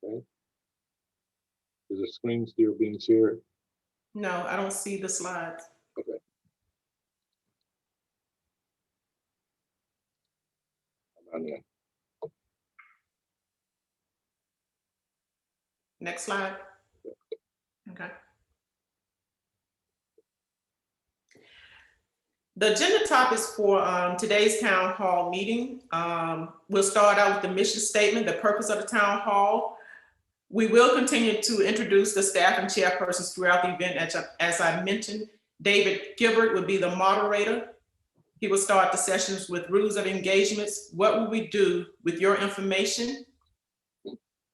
Okay. Is the screen still being shared? No, I don't see the slides. Okay. I'm on there. Next slide. Okay. The agenda topics for today's town hall meeting. We'll start out with the mission statement, the purpose of the town hall. We will continue to introduce the staff and chairpersons throughout the event. As I mentioned, David Gilbert would be the moderator. He will start the sessions with rules of engagements. What will we do with your information?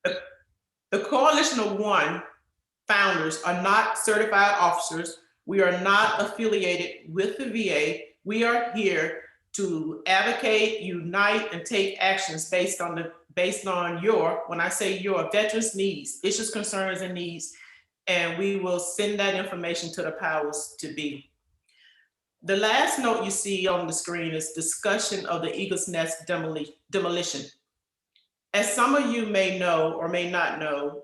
The Coalition of One founders are not certified officers. We are not affiliated with the VA. We are here to advocate, unite, and take actions based on your, when I say your, veterans' needs, issues, concerns, and needs, and we will send that information to the powers to be. The last note you see on the screen is discussion of the Eagle's Nest demolition. As some of you may know or may not know,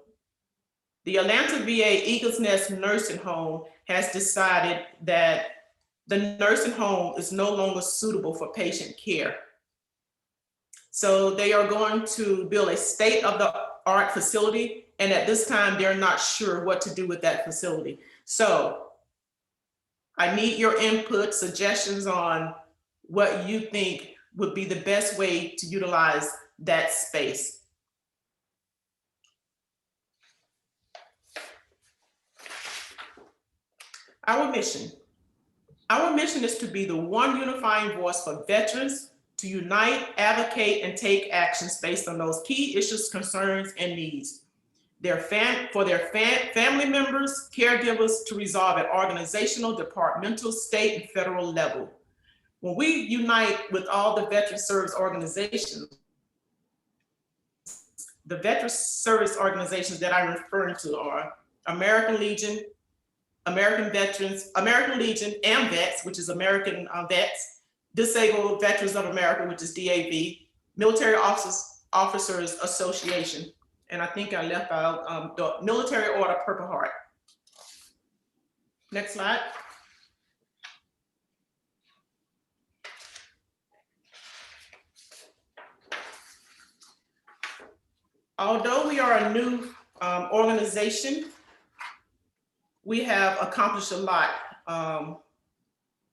the Atlanta VA Eagle's Nest nursing home has decided that the nursing home is no longer suitable for patient care. So they are going to build a state-of-the-art facility, and at this time, they're not sure what to do with that facility. So I need your input, suggestions on what you think would be the best way to utilize that space. Our mission is to be the one unifying voice for veterans to unite, advocate, and take actions based on those key issues, concerns, and needs. For their family members, caregivers to resolve at organizational, departmental, state, and federal level. When we unite with all the veteran service organizations, the veteran service organizations that I'm referring to are American Legion, American Veterans, American Legion, AMVETS, which is American Vets, Disabled Veterans of America, which is DAV, Military Officers Association, and I think I left out the Military Order Purple Heart. Next slide. Although we are a new organization, we have accomplished a lot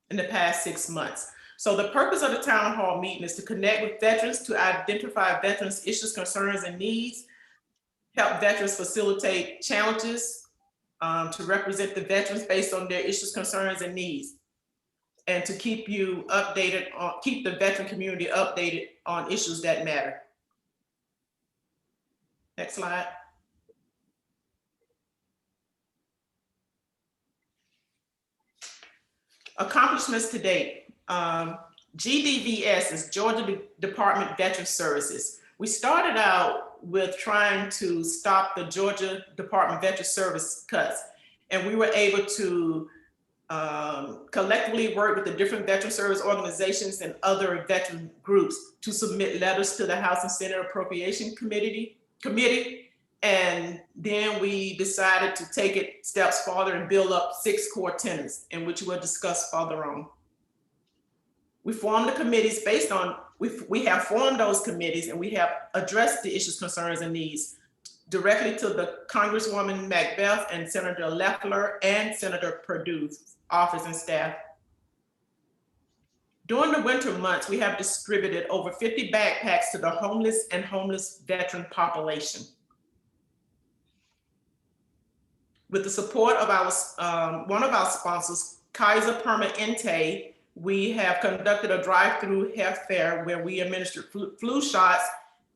in the past 6 months. So the purpose of the town hall meeting is to connect with veterans, to identify veterans' issues, concerns, and needs, help veterans facilitate challenges, to represent the veterans based on their issues, concerns, and needs, and to keep you updated keep the veteran community updated on issues that matter. Next slide. Accomplishments to date. GDVS is Georgia Department of Veteran Services. We started out with trying to stop the Georgia Department of Veteran Service cuts, and we were able to collectively work with the different veteran service organizations and other veteran groups to submit letters to the House and Senate Appropriation Committee, and then we decided to take it steps farther and build up 6 core tenets, in which we'll discuss further on. We formed the committees based on, we have formed those committees, and we have addressed the issues, concerns, and needs directly to the Congresswoman Macbeth and Senator Loeffler and Senator Perdue's office and staff. During the winter months, we have distributed over 50 backpacks to the homeless and homeless veteran population. With the support of our one of our sponsors, Kaiser Permanente, we have conducted a drive-through health fair where we administered flu shots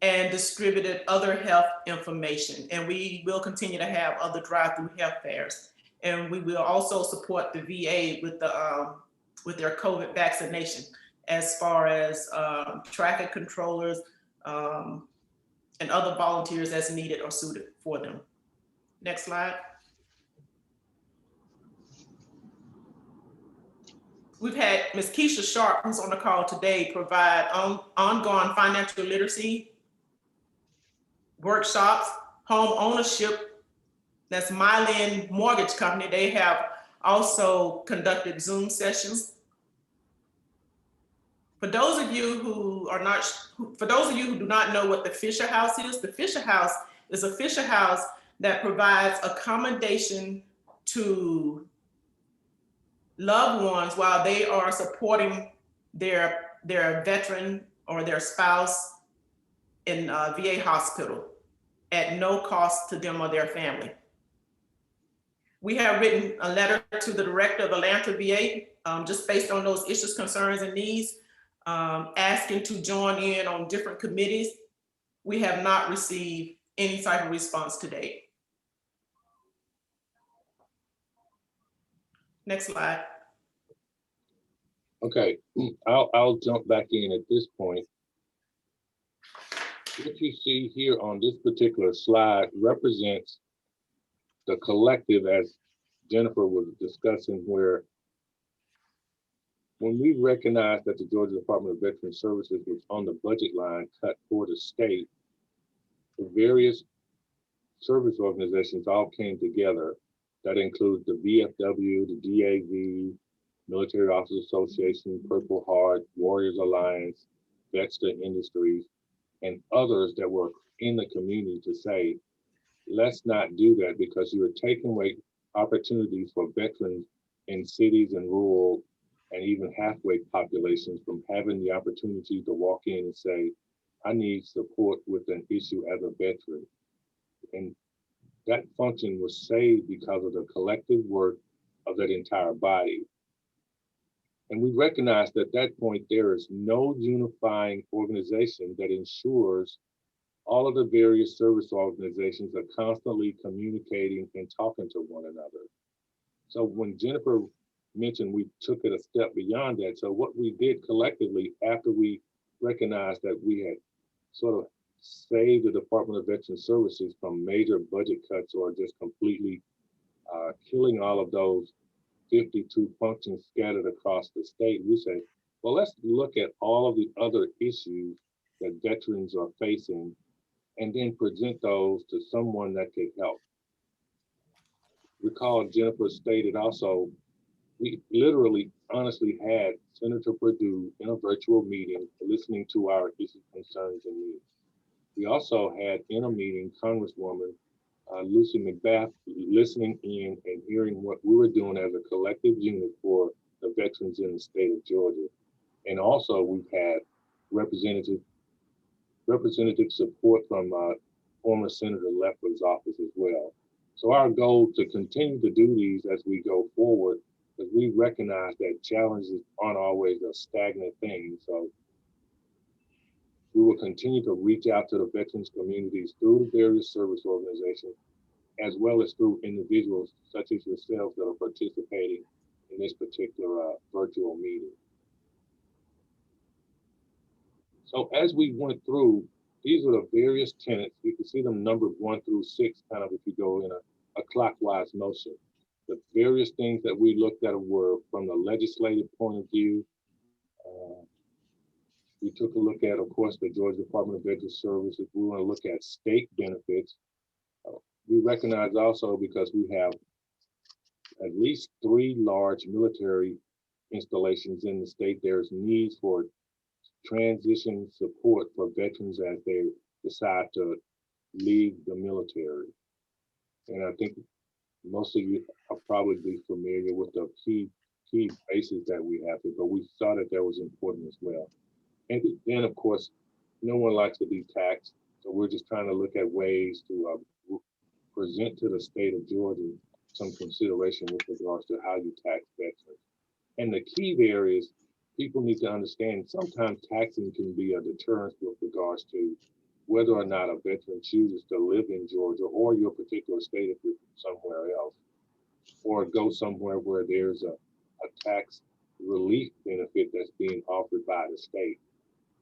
and distributed other health information. And we will continue to have other drive-through health fairs. And we will also support the VA with their COVID vaccination, as far as traffic controllers and other volunteers as needed or suited for them. Next slide. We've had Ms. Keisha Sharp, who's on the call today, provide ongoing financial literacy workshops, home ownership, that's Mylan Mortgage Company. They have also conducted Zoom sessions. For those of you who are not, for those of you who do not know what the Fisher House is, the Fisher House is a Fisher House that provides accommodation to loved ones while they are supporting their veteran or their spouse in VA hospital at no cost to them or their family. We have written a letter to the director of Atlanta VA, just based on those issues, concerns, and needs, asking to join in on different committees. We have not received any type of response to date. Next slide. Okay, I'll jump back in at this point. What you see here on this particular slide represents the collective, as Jennifer was discussing, where when we recognized that the Georgia Department of Veterans Services was on the budget line cut for the state, the various service organizations all came together. That includes the VFW, the DAV, Military Officers Association, Purple Heart, Warriors Alliance, Vexta Industries, and others that were in the community to say, let's not do that, because you are taking away opportunities for veterans in cities and rural and even halfway populations from having the opportunity to walk in and say, I need support with an issue as a veteran. And that function was saved because of the collective work of that entire body. And we recognized at that point, there is no unifying organization that ensures all of the various service organizations are constantly communicating and talking to one another. So when Jennifer mentioned we took it a step beyond that, so what we did collectively after we recognized that we had sort of saved the Department of Veterans Services from major budget cuts or just completely killing all of those 52 functions scattered across the state, we say, well, let's look at all of the other issues that veterans are facing and then present those to someone that could help. Recall Jennifer stated also, we literally honestly had Senator Perdue in a virtual meeting listening to our issues, concerns, and needs. We also had in a meeting Congresswoman Lucy McBath listening in and hearing what we were doing as a collective unit for the veterans in the state of Georgia. And also we've had representative support from former Senator Leffler's office as well. So our goal to continue to do these as we go forward, because we recognize that challenges aren't always a stagnant thing. So we will continue to reach out to the veterans communities through the various service organizations, as well as through individuals such as yourselves that are participating in this particular virtual meeting. So as we went through, these are the various tenets. You can see them numbered 1 through 6, kind of if you go in a clockwise motion. The various things that we looked at were from the legislative point of view. We took a look at, of course, the Georgia Department of Veterans Services. We want to look at state benefits. We recognize also, because we have at least 3 large military installations in the state, there's needs for transition support for veterans as they decide to leave the military. And I think most of you are probably familiar with the key bases that we have here, but we thought that was important as well. And then, of course, no one likes to be taxed, so we're just trying to look at ways to present to the state of Georgia some consideration with regards to how you tax veterans. And the key there is people need to understand sometimes taxing can be a deterrent with regards to whether or not a veteran chooses to live in Georgia or your particular state if you're somewhere else, or go somewhere where there's a tax relief benefit that's being offered by the state.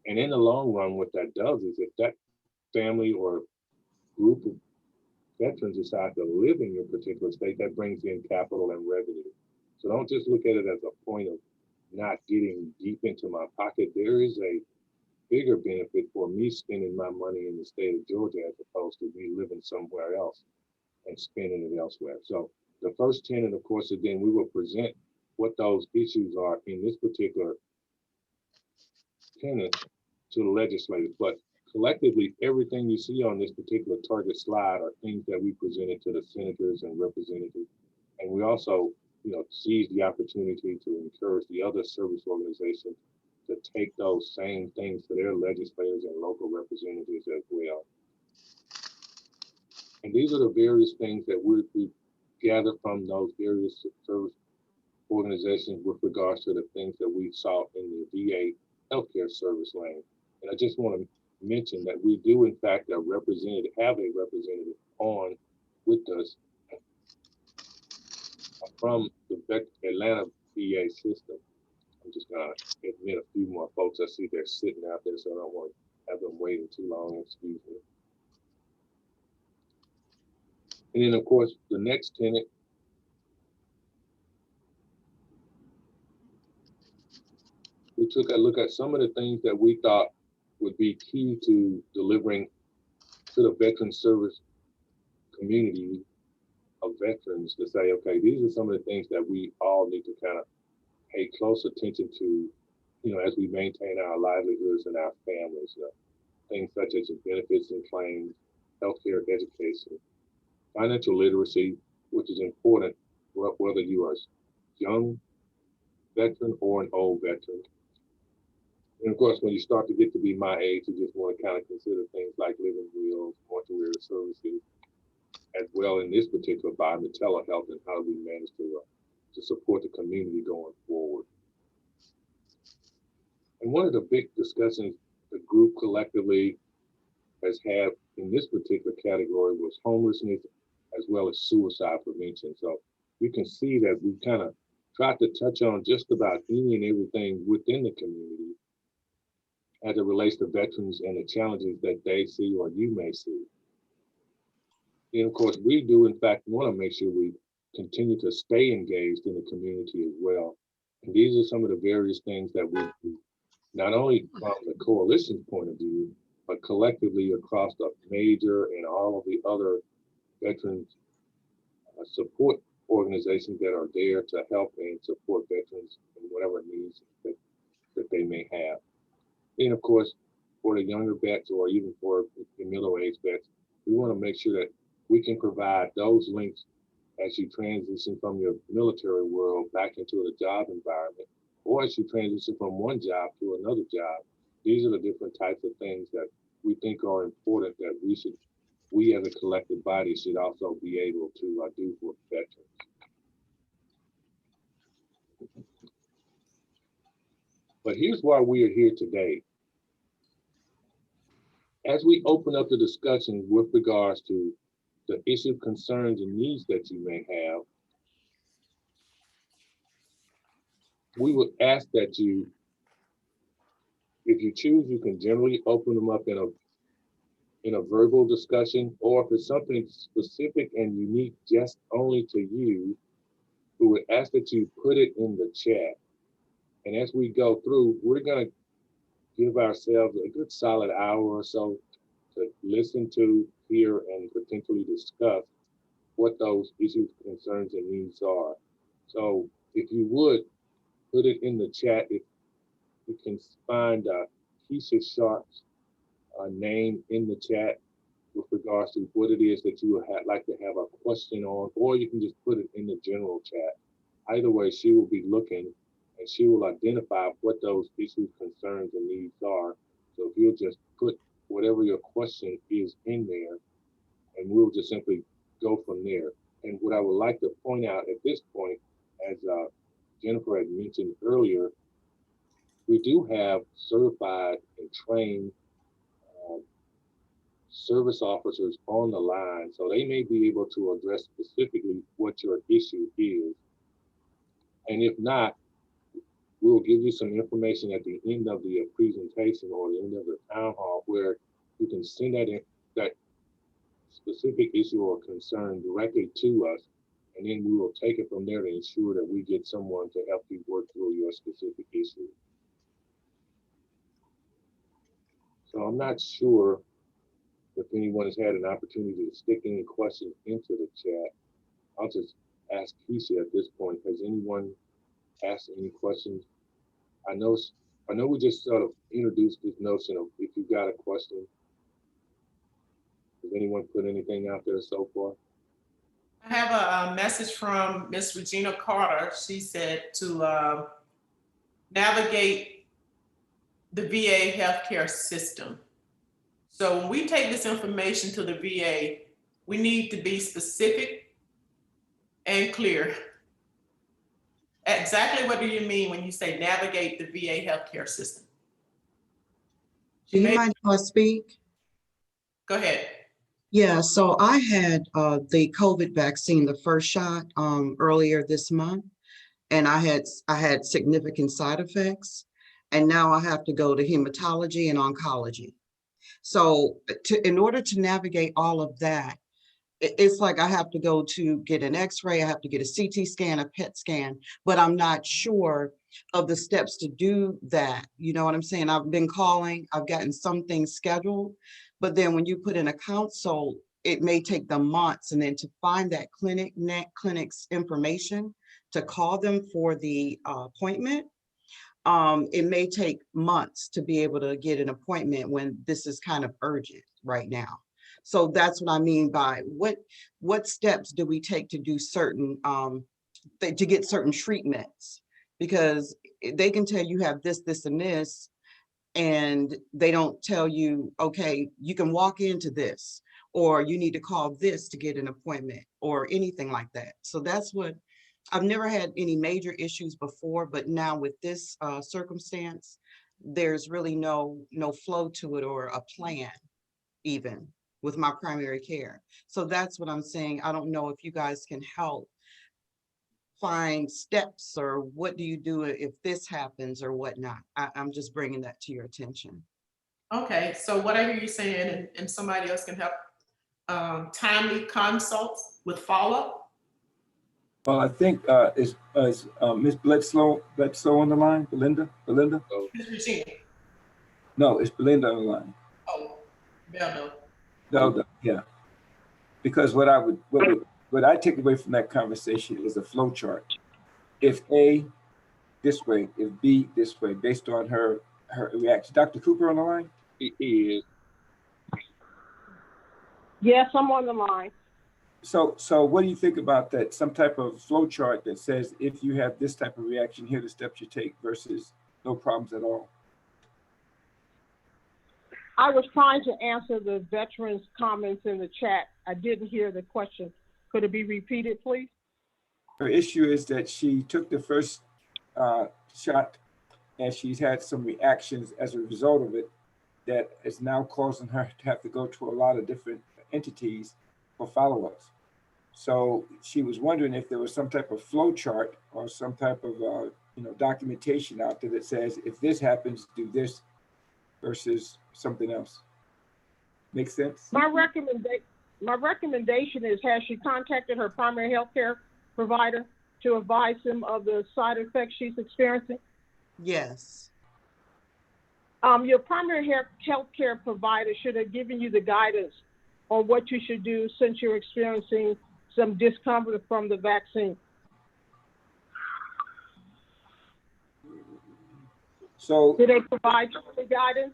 And in the long run, what that does is if that family or group of veterans decide to live in your particular state, that brings in capital and revenue. So don't just look at it as a point of not getting deep into my pocket. There is a bigger benefit for me spending my money in the state of Georgia as opposed to me living somewhere else and spending it elsewhere. So the first tenet, of course, again, we will present what those issues are in this particular tenet to the legislators. But collectively, everything you see on this particular target slide are things that we presented to the senators and representatives. And we also, seize the opportunity to encourage the other service organizations to take those same things to their legislators and local representatives as well. And these are the various things that we gather from those various service organizations with regards to the things that we saw in the VA healthcare service lane. And I just want to mention that we do, in fact, have a representative on with us from the Atlanta VA system. I'm just going to admit a few more folks. I see they're sitting out there, so I don't want to have them waiting too long. Excuse me. And then, of course, the next tenet, we took a look at some of the things that we thought would be key to delivering to the veteran service community of veterans to say, okay, these are some of the things that we all need to kind of pay close attention to, as we maintain our livelihoods and our families. Things such as benefits and claims, healthcare, education, financial literacy, which is important whether you are a young veteran or an old veteran. And of course, when you start to get to be my age, you just want to kind of consider things like living wills, mortuary services, as well in this particular body, the telehealth and how we manage to support the community going forward. And one of the big discussions the group collectively has had in this particular category was homelessness as well as suicide prevention. So you can see that we kind of tried to touch on just about any and everything within the community as it relates to veterans and the challenges that they see or you may see. And of course, we do, in fact, want to make sure we continue to stay engaged in the community as well. And these are some of the various things that we do, not only from the coalition's point of view, but collectively across the major and all of the other veterans support organizations that are there to help and support veterans in whatever needs that they may have. And of course, for the younger vets or even for the middle-aged vets, we want to make sure that we can provide those links as you transition from your military world back into the job environment, or as you transition from one job to another job. These are the different types of things that we think are important that we as a collective body should also be able to do for veterans. But here's why we are here today. As we open up the discussion with regards to the issue, concerns, and needs that you may have, we would ask that you, if you choose, you can generally open them up in a verbal discussion, or if it's something specific and unique just only to you, we would ask that you put it in the chat. And as we go through, we're going to give ourselves a good solid hour or so to listen to, hear, and potentially discuss what those issues, concerns, and needs are. So if you would put it in the chat, if you can find Keisha Sharp's name in the chat with regards to what it is that you would like to have a question on, or you can just put it in the general chat. Either way, she will be looking and she will identify what those issues, concerns, and needs are. So if you'll just put whatever your question is in there, and we'll just simply go from there. And what I would like to point out at this point, as Jennifer had mentioned earlier, we do have certified and trained service officers on the line, so they may be able to address specifically what your issue is. And if not, we'll give you some information at the end of the presentation or the end of the town hall where you can send that specific issue or concern directly to us, and then we will take it from there to ensure that we get someone to help you work through your specific issue. So I'm not sure if anyone has had an opportunity to stick any questions into the chat. I'll just ask Keisha at this point. Has anyone asked any questions? I know, I know we just sort of introduced this notion of if you got a question. Has anyone put anything out there so far? I have a message from Miss Regina Carter. She said to navigate the VA healthcare system. So when we take this information to the VA, we need to be specific and clear. Exactly what do you mean when you say navigate the VA healthcare system? Do you mind if I speak? Go ahead. Yeah, so I had the COVID vaccine, the first shot, earlier this month, and I had significant side effects, and now I have to go to hematology and oncology. So in order to navigate all of that, it's like I have to go to get an X-ray, I have to get a CT scan, a PET scan, but I'm not sure of the steps to do that. You know what I'm saying? I've been calling, I've gotten some things scheduled, but then when you put in a consult, it may take them months, and then to find that clinic's information to call them for the appointment, it may take months to be able to get an appointment when this is kind of urgent right now. So that's what I mean by what steps do we take to do certain, to get certain treatments? Because they can tell you have this, this, and this, and they don't tell you, okay, you can walk into this, or you need to call this to get an appointment, or anything like that. So that's what, I've never had any major issues before, but now with this circumstance, there's really no flow to it or a plan even with my primary care. So that's what I'm saying. I don't know if you guys can help find steps, or what do you do if this happens or whatnot. I'm just bringing that to your attention. Okay, so what I hear you saying, and somebody else can help, timely consults with follow-up. Well, I think is Miss Bledsoe on the line? Belinda? So Ms. Regina. No, it's Belinda on the line. Oh, Beldo. No, yeah. Because what I take away from that conversation is a flow chart. If A this way, if B this way, based on her reaction. Dr. Cooper on the line? he is. Yes, I'm on the line. So what do you think about that? Some type of flow chart that says if you have this type of reaction, here are the steps you take versus no problems at all. I was trying to answer the veterans' comments in the chat. I didn't hear the question. Could it be repeated, please? Her issue is that she took the first shot and she's had some reactions as a result of it that is now causing her to have to go to a lot of different entities for follow-ups. So she was wondering if there was some type of flow chart or some type of documentation out there that says if this happens, do this versus something else. Make sense? My recommendation is, has she contacted her primary health care provider to advise him of the side effects she's experiencing? Yes. Your primary health care provider should have given you the guidance on what you should do since you're experiencing some discomfort from the vaccine. So Did they provide you with the guidance?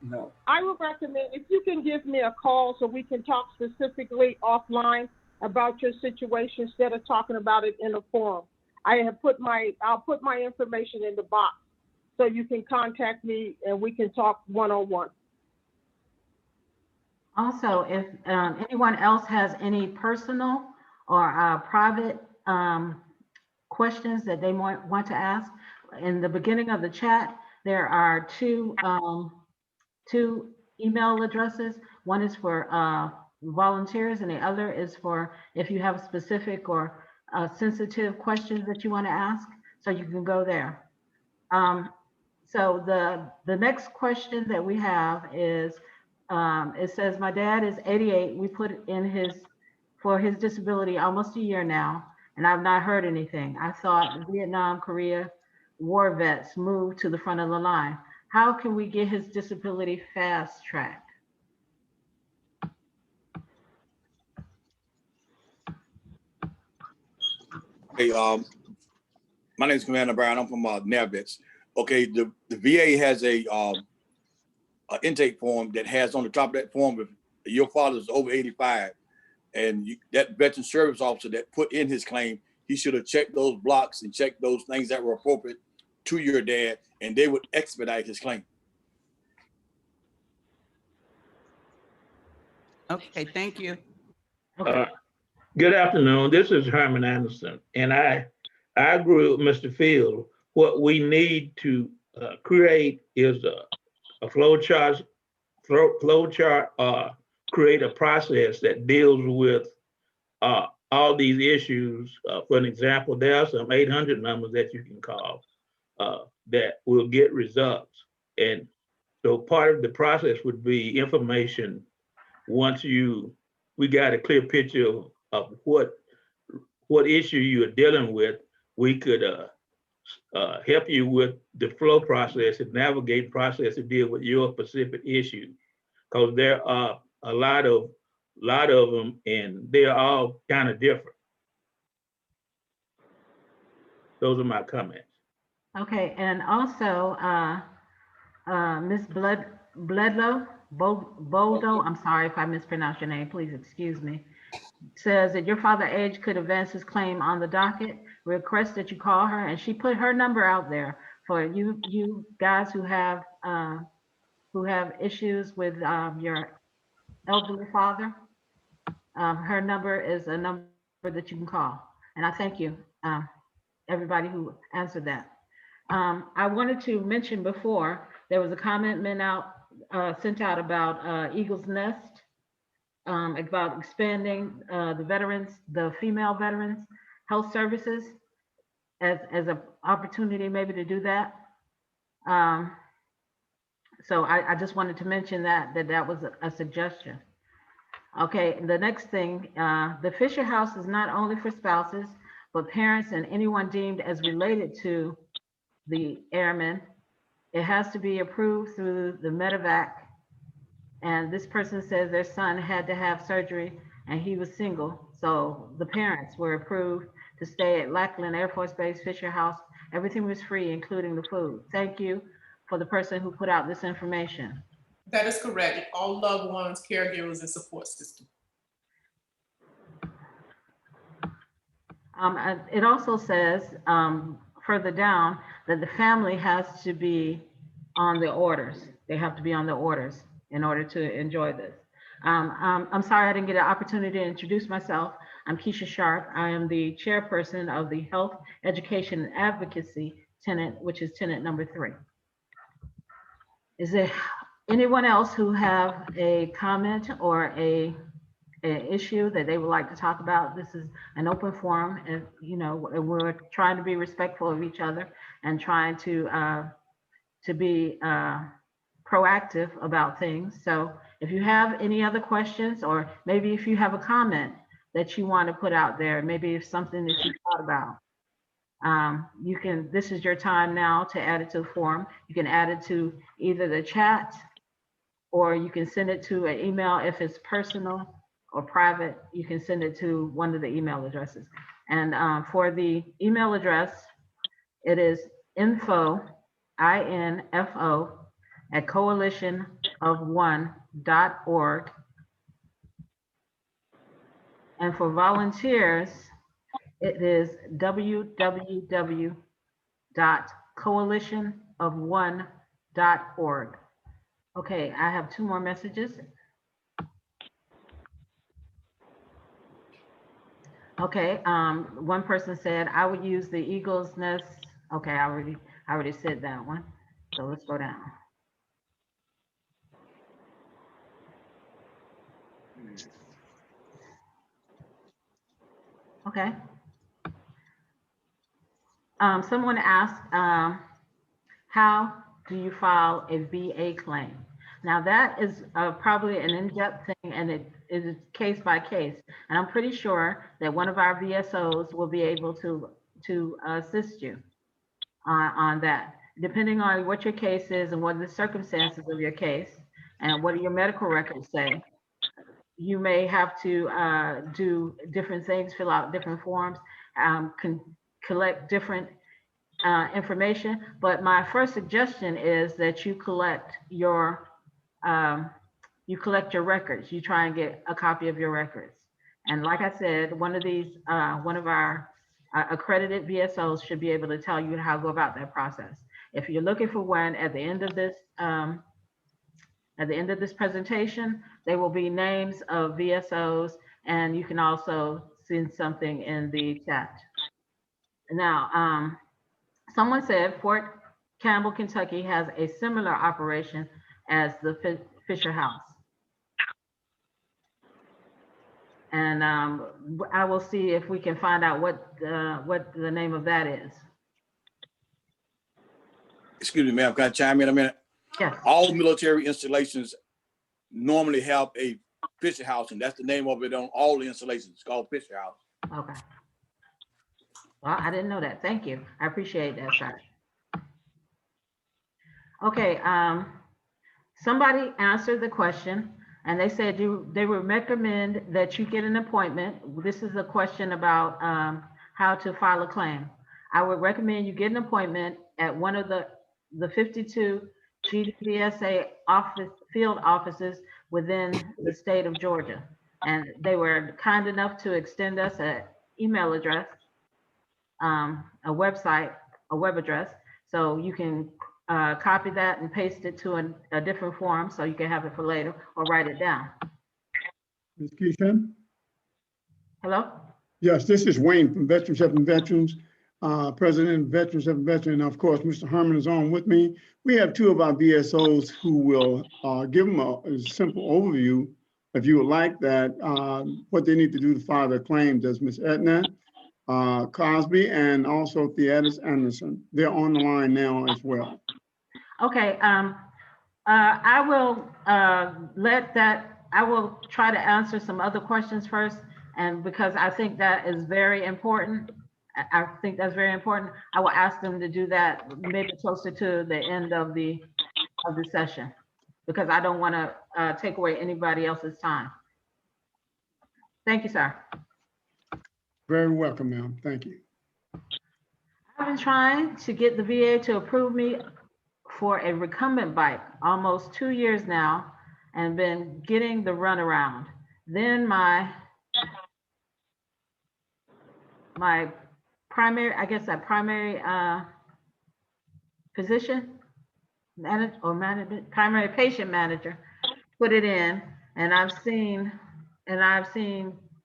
no. I would recommend if you can give me a call so we can talk specifically offline about your situation instead of talking about it in a forum. I'll put my information in the box so you can contact me and we can talk one-on-one. Also, if anyone else has any personal or private questions that they might want to ask, in the beginning of the chat, there are two email addresses. One is for volunteers and the other is for if you have specific or sensitive questions that you want to ask, so you can go there. So the next question that we have is, it says, my dad is 88. We put in for his disability almost a year now, and I've not heard anything. I thought Vietnam, Korea war vets moved to the front of the line. how can we get his disability fast tracked? Hey, my name is Commander Brown. I'm from NAVEX. Okay, the VA has a intake form that has on the top of that form, if your father is over 85, and that veteran service officer that put in his claim, he should have checked those blocks and checked those things that were appropriate to your dad, and they would expedite his claim. Okay, thank you. Okay. Good afternoon. This is Herman Anderson, and I agree with Mr. Field. What we need to create is a flow chart, create a process that deals with all these issues. For an example, there are some 800 numbers that you can call that will get results. And so part of the process would be information. Once we got a clear picture of what issue you are dealing with, we could help you with the flow process and navigate process to deal with your specific issue. Because there are a lot of them, and they're all kind of different. Those are my comments. Okay, and also Ms. Bledlow, Boldo, I'm sorry if I mispronounced your name, please excuse me, says that your father age could advance his claim on the docket. Request that you call her, and she put her number out there for you guys who have issues with your elderly father. Her number is a number that you can call, and I thank you, everybody who answered that. I wanted to mention before, there was a comment sent out about Eagle's Nest, about expanding the female veterans health services as an opportunity maybe to do that. So I just wanted to mention that was a suggestion. Okay, the next thing, the Fisher House is not only for spouses, but parents and anyone deemed as related to the airmen. It has to be approved through the medevac. And this person says their son had to have surgery and he was single. So the parents were approved to stay at Lackland Air Force Base, Fisher House. Everything was free, including the food. Thank you for the person who put out this information. That is correct. All loved ones, caregivers, and support system. It also says further down that the family has to be on the orders. They have to be on the orders in order to enjoy this. I'm sorry I didn't get an opportunity to introduce myself. I'm Keisha Sharp. I am the chairperson of the Health, Education, and Advocacy tenant, which is tenant number 3. Is there anyone else who have a comment or an issue that they would like to talk about? This is an open forum, and we're trying to be respectful of each other and trying to be proactive about things. So if you have any other questions, or maybe if you have a comment that you want to put out there, maybe it's something that you thought about, you can, this is your time now to add it to the forum. You can add it to either the chat, or you can send it to an email. If it's personal or private, you can send it to one of the email addresses. And for the email address, it is info, INFO, at coalitionofone.org. And for volunteers, it is www.coalitionofone.org. Okay, I have 2 more messages. Okay, one person said, I would use the Eagle's Nest. Okay, I already said that one. So let's go down. Okay. Someone asked, how do you file a VA claim? Now that is probably an in-depth thing, and it is case by case. And I'm pretty sure that one of our VSOs will be able to assist you on that. depending on what your case is and what the circumstances of your case and what do your medical records say, you may have to do different things, fill out different forms, collect different information. But my first suggestion is that you collect your records. You try and get a copy of your records. And like I said, one of our accredited VSOs should be able to tell you how to go about that process. If you're looking for one at the end of this presentation, there will be names of VSOs, and you can also send something in the chat. Now, someone said Fort Campbell, Kentucky has a similar operation as the Fisher House. And I will see if we can find out what the name of that is. Excuse me, ma'am, can I chime in a minute? Yes. All military installations normally have a Fisher House, and that's the name of it on all the installations. It's called Fisher House. Okay. Well, I didn't know that. Thank you. I appreciate that, sir. Okay. Somebody answered the question, and they said they would recommend that you get an appointment. This is a question about how to file a claim. I would recommend you get an appointment at one of the 52 GDVSA field offices within the state of Georgia. And they were kind enough to extend us an email address, a web address. So you can copy that and paste it to a different form so you can have it for later or write it down. Ms. Keishan? Hello? Yes, this is Wayne from Veterans Helping Veterans, President of Veterans Helping Veterans, and of course, Mr. Herman is on with me. We have two of our VSOs who will give them a simple overview, if you would like that, what they need to do to file their claims. There's Ms. Edna Cosby and also Theodis Anderson. They're on the line now as well. Okay, I will I will try to answer some other questions first, and because I think that is very important. I think that's very important. I will ask them to do that maybe closer to the end of the session, because I don't want to take away anybody else's time. Thank you, sir. Very welcome, ma'am. Thank you. I've been trying to get the VA to approve me for a recumbent bike almost 2 years now, and been getting the runaround. Then my primary, I guess that primary physician primary patient manager put it in, and I've seen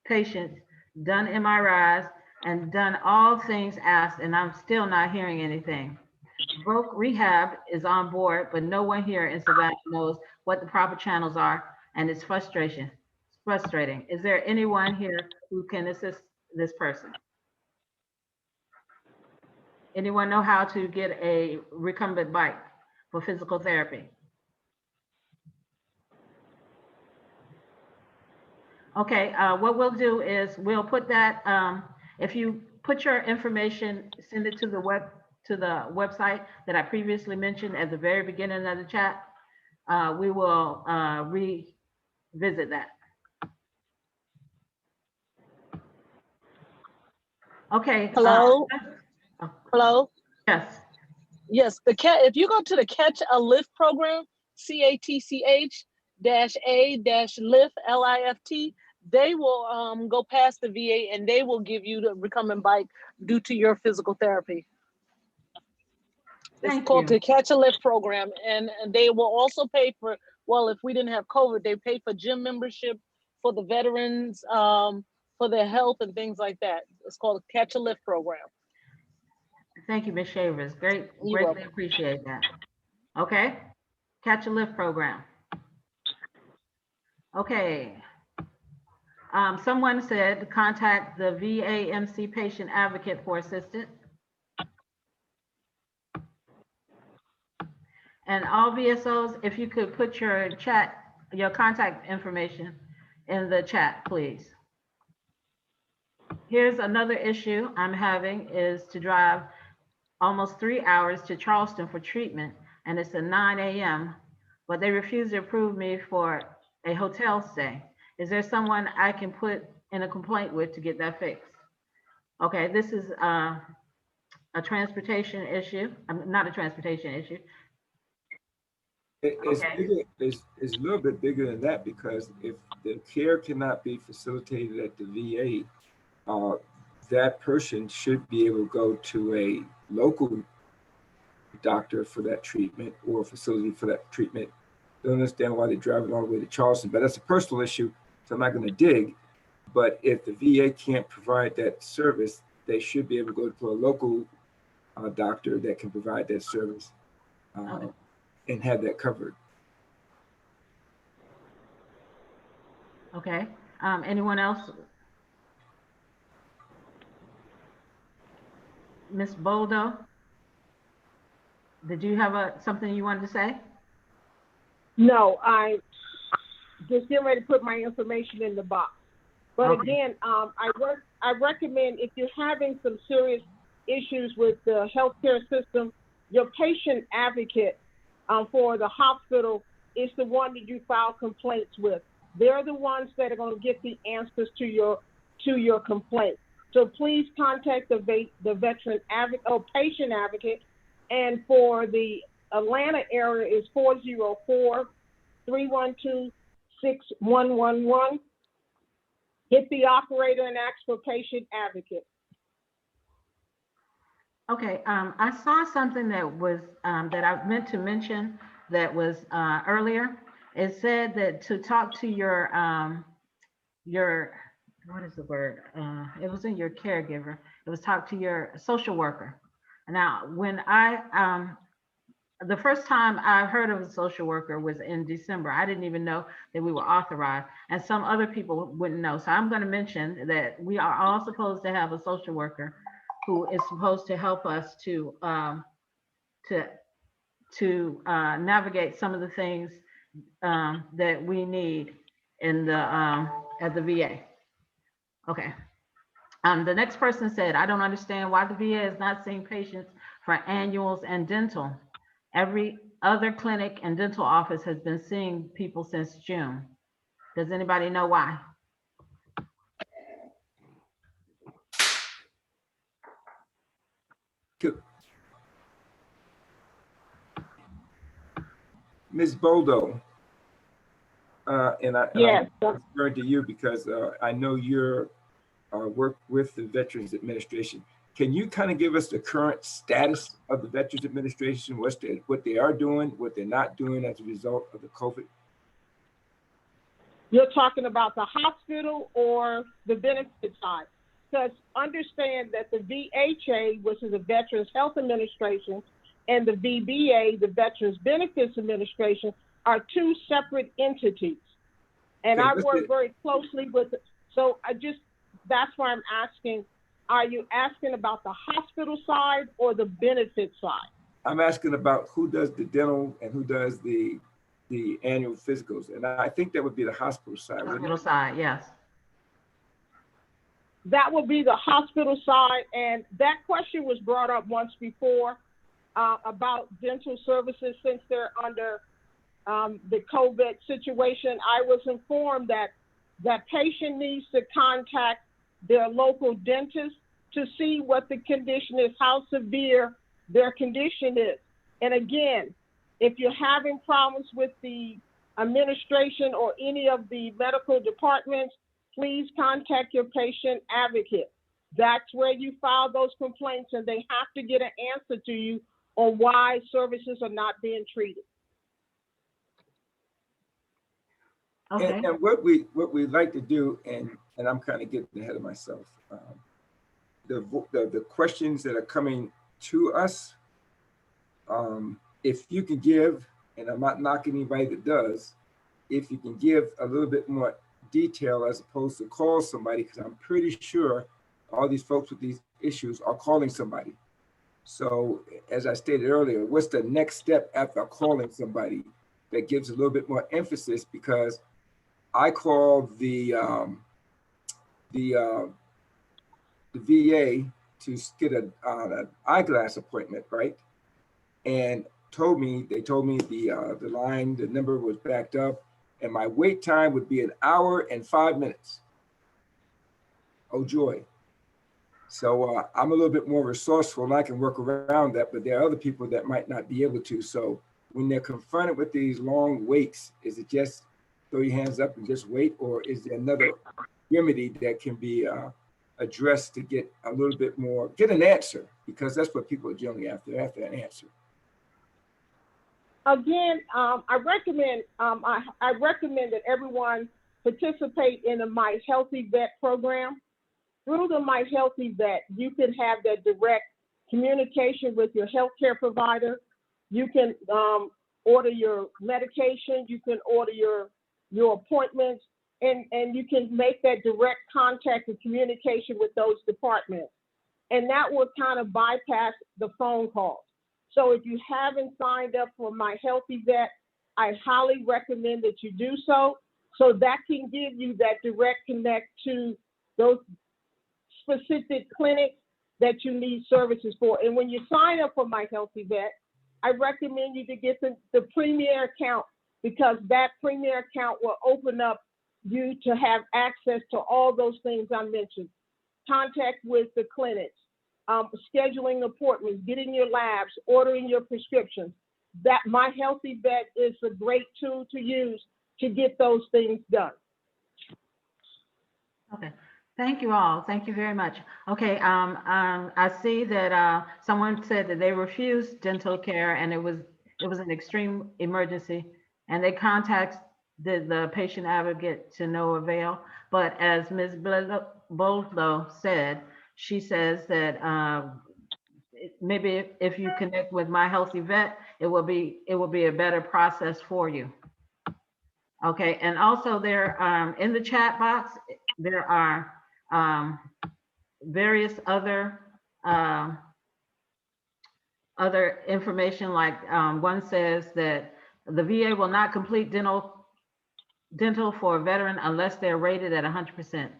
patients done MRIs and done all things asked, and I'm still not hearing anything. Voc Rehab is on board, but no one here in Savannah knows what the proper channels are, and it's frustrating. Is there anyone here who can assist this person? Anyone know how to get a recumbent bike for physical therapy? Okay, what we'll do is we'll put that, if you put your information, send it to the website that I previously mentioned at the very beginning of the chat, we will revisit that. Okay. Hello? Hello? Yes. Yes, if you go to the Catch a Lift program, CATCH-A-Lift, LIFT, they will go past the VA and they will give you the recumbent bike due to your physical therapy. It's called the Catch a Lift program, and they will also pay for, well, if we didn't have COVID, they pay for gym membership for the veterans, for their health and things like that. It's called the Catch a Lift program. Thank you, Ms. Shavers. Greatly appreciate that. Okay, Catch a Lift program. Okay. Someone said contact the VAMC patient advocate for assistance. And all VSOs, if you could put your contact information in the chat, please. Here's another issue I'm having is to drive almost 3 hours to Charleston for treatment, and it's at 9 a.m., but they refuse to approve me for a hotel stay. Is there someone I can put in a complaint with to get that fixed? Okay, this is a transportation issue. Not a transportation issue. It's Okay. bigger, it's a little bit bigger than that, because if the care cannot be facilitated at the VA, that person should be able to go to a local doctor for that treatment or facility for that treatment. Don't understand why they drive it all the way to Charleston, but that's a personal issue, so I'm not going to dig. But if the VA can't provide that service, they should be able to go to a local doctor that can provide that service and have that covered. Okay. Anyone else? Ms. Boldo, did you have something you wanted to say? No, I just getting ready to put my information in the box. But Okay. again, I recommend, if you're having some serious issues with the healthcare system, your patient advocate for the hospital is the one that you file complaints with. They're the ones that are going to get the answers to your complaint. So please contact the veteran advocate or patient advocate. And for the Atlanta area is 404-312-6111. Hit the operator and ask for patient advocate. Okay, I saw something that was that I meant to mention that was earlier. It said that to talk to your what is the word? It was in your caregiver. It was talk to your social worker. Now, when the first time I heard of a social worker was in December. I didn't even know that we were authorized, and some other people wouldn't know. So I'm going to mention that we are all supposed to have a social worker who is supposed to help us to navigate some of the things that we need in the at the VA. Okay. The next person said, I don't understand why the VA is not seeing patients for annuals and dental. Every other clinic and dental office has been seeing people since June. Does anybody know why? Ms. Boldo, and Yes. I'm referring to you because I know you're work with the Veterans Administration. Can you kind of give us the current status of the Veterans Administration, what they are doing, what they're not doing as a result of the COVID? You're talking about the hospital or the benefit side? Because understand that the VHA, which is the Veterans Health Administration, and the VBA, the Veterans Benefits Administration, are two separate entities. And I work very closely with it. So that's why I'm asking, are you asking about the hospital side or the benefit side? I'm asking about who does the dental and who does the annual physicals. And I think that would be the hospital side. Hospital side, yes. That would be the hospital side. And that question was brought up once before about dental services since they're under the COVID situation. I was informed that patient needs to contact their local dentist to see what the condition is, how severe their condition is. And again, if you're having problems with the administration or any of the medical departments, please contact your patient advocate. That's where you file those complaints, and they have to get an answer to you on why services are not being treated. Okay. And what we like to do, and I'm kind of getting ahead of myself, the questions that are coming to us, if you can give, and I'm not knocking anybody that does, if you can give a little bit more detail as opposed to call somebody, because I'm pretty sure all these folks with these issues are calling somebody. So as I stated earlier, what's the next step after calling somebody that gives a little bit more emphasis? Because I called the VA to get an eyeglass appointment, right? And they told me the line, the number was backed up, and my wait time would be 1 hour and 5 minutes. Oh joy. So I'm a little bit more resourceful and I can work around that, but there are other people that might not be able to. So when they're confronted with these long waits, is it just throw your hands up and just wait, or is there another remedy that can be addressed to get a little bit more, get an answer? Because that's what people are generally after an answer. Again, I recommend that everyone participate in the My Healthy Vet program. Through the My Healthy Vet, you can have that direct communication with your healthcare provider. You can order your medication. You can order your appointments, and you can make that direct contact and communication with those departments. And that will kind of bypass the phone calls. So if you haven't signed up for My Healthy Vet, I highly recommend that you do so. So that can give you that direct connect to those specific clinics that you need services for. And when you sign up for My Healthy Vet, I recommend you to get the Premier account, because that Premier account will open up you to have access to all those things I mentioned. Contact with the clinics, scheduling appointments, getting your labs, ordering your prescriptions. That My Healthy Vet is a great tool to use to get those things done. Okay, thank you all. Thank you very much. Okay, I see that someone said that they refused dental care and it was an extreme emergency, and they contacted the patient advocate to no avail. But as Ms. Boldo said, she says that maybe if you connect with My Healthy Vet, it will be a better process for you. Okay, and also there in the chat box, there are various other information, like one says that the VA will not complete dental for a veteran unless they're rated at 100%.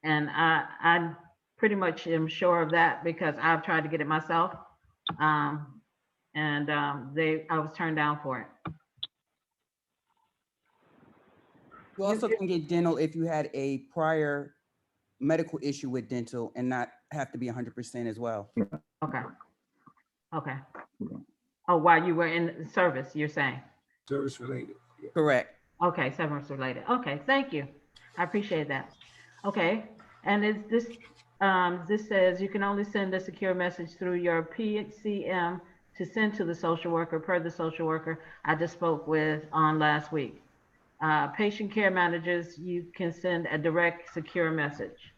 And I pretty much am sure of that because I've tried to get it myself. I was turned down for it. You also can get dental if you had a prior medical issue with dental and not have to be 100% as well. Okay. Okay. Oh, while you were in service, you're saying? Service related. Yeah. Correct. Okay, service related. Okay, thank you. I appreciate that. Okay, and this says you can only send a secure message through your PCM to send to the social worker per the social worker I just spoke with on last week. Patient care managers, you can send a direct secure message.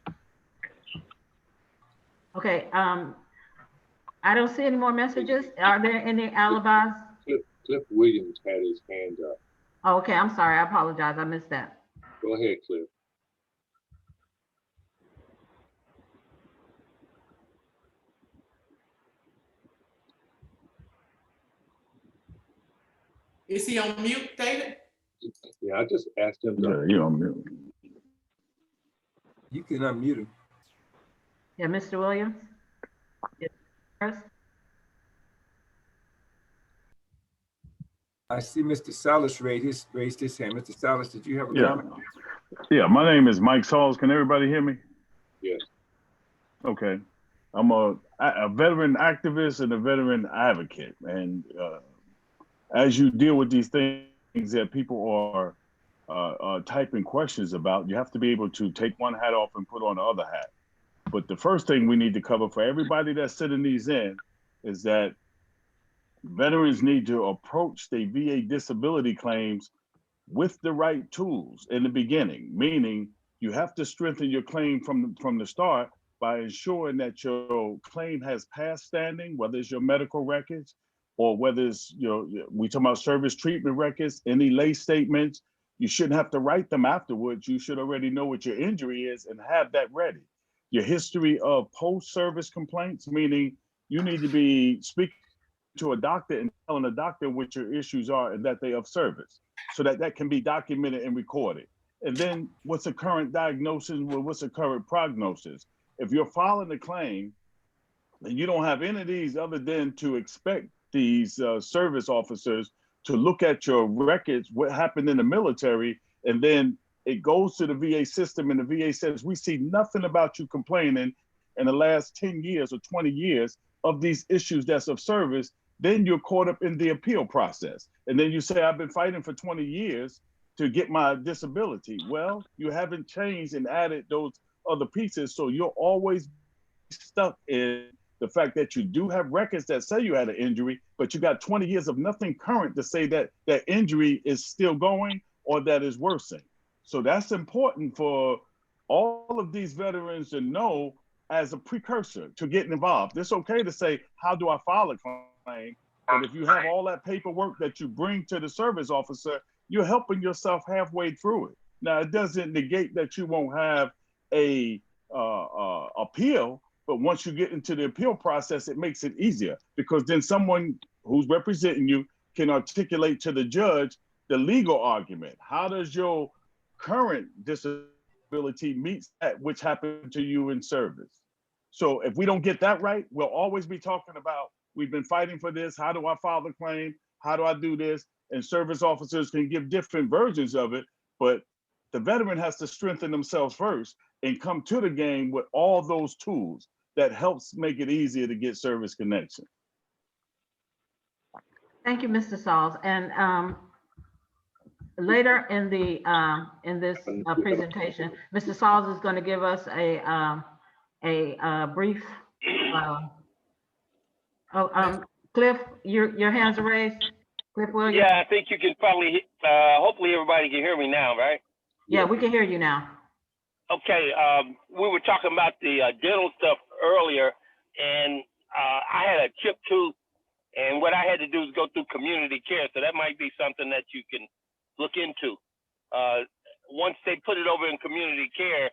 Okay, I don't see any more messages. Are there any alibis? Cliff Williams had his hand up. Oh, okay, I'm sorry, I apologize, I missed that. Go ahead, Cliff. Is he on mute, David? Yeah, I just asked him. Yeah, you're on mute. You can unmute him. Yeah, Mr. Williams? Yes. I see Mr. Salas raised his hand. Mr. Salas, did you have a comment? Yeah, my name is Mike Sauls. Can everybody hear me? Yes. Okay. I'm a veteran activist and a veteran advocate. And as you deal with these things that people are typing questions about, you have to be able to take one hat off and put on the other hat. But the first thing we need to cover for everybody that's sending these in is that veterans need to approach their VA disability claims with the right tools in the beginning, meaning you have to strengthen your claim from the start by ensuring that your claim has past standing, whether it's your medical records or whether it's we talk about service treatment records, any lay statements. You shouldn't have to write them afterwards. You should already know what your injury is and have that ready. Your history of post-service complaints, meaning you need to be speaking to a doctor and telling a doctor what your issues are and that they of service, so that can be documented and recorded. And then what's the current diagnosis? What's the current prognosis? If you're filing a claim And you don't have any of these other than to expect these service officers to look at your records, what happened in the military, and then it goes to the VA system and the VA says, we see nothing about you complaining in the last 10 years or 20 years of these issues that's of service. Then you're caught up in the appeal process. And then you say, I've been fighting for 20 years to get my disability. Well, you haven't changed and added those other pieces. So you're always stuck in the fact that you do have records that say you had an injury, but you got 20 years of nothing current to say that that injury is still going or that is worsening. So that's important for all of these veterans to know as a precursor to getting involved. It's okay to say, how do I file a claim? But if you have all that paperwork that you bring to the service officer, you're helping yourself halfway through it. Now, it doesn't negate that you won't have a appeal, but once you get into the appeal process, it makes it easier because then someone who's representing you can articulate to the judge the legal argument. How does your current disability meet that which happened to you in service? So if we don't get that right, we'll always be talking about, we've been fighting for this. How do I file the claim? How do I do this? And service officers can give different versions of it, but the veteran has to strengthen themselves first and come to the game with all those tools that helps make it easier to get service connection. Thank you, Mr. Sauls. And later in the in this presentation, Mr. Sauls is going to give us a brief. Cliff, your hands are raised. Cliff Williams. Yeah, I think you can probably. Hopefully, everybody can hear me now, right? Yeah, we can hear you now. Okay, we were talking about the dental stuff earlier, and I had a chipped tooth, and what I had to do is go through community care, so that might be something that you can look into. Once they put it over in community care,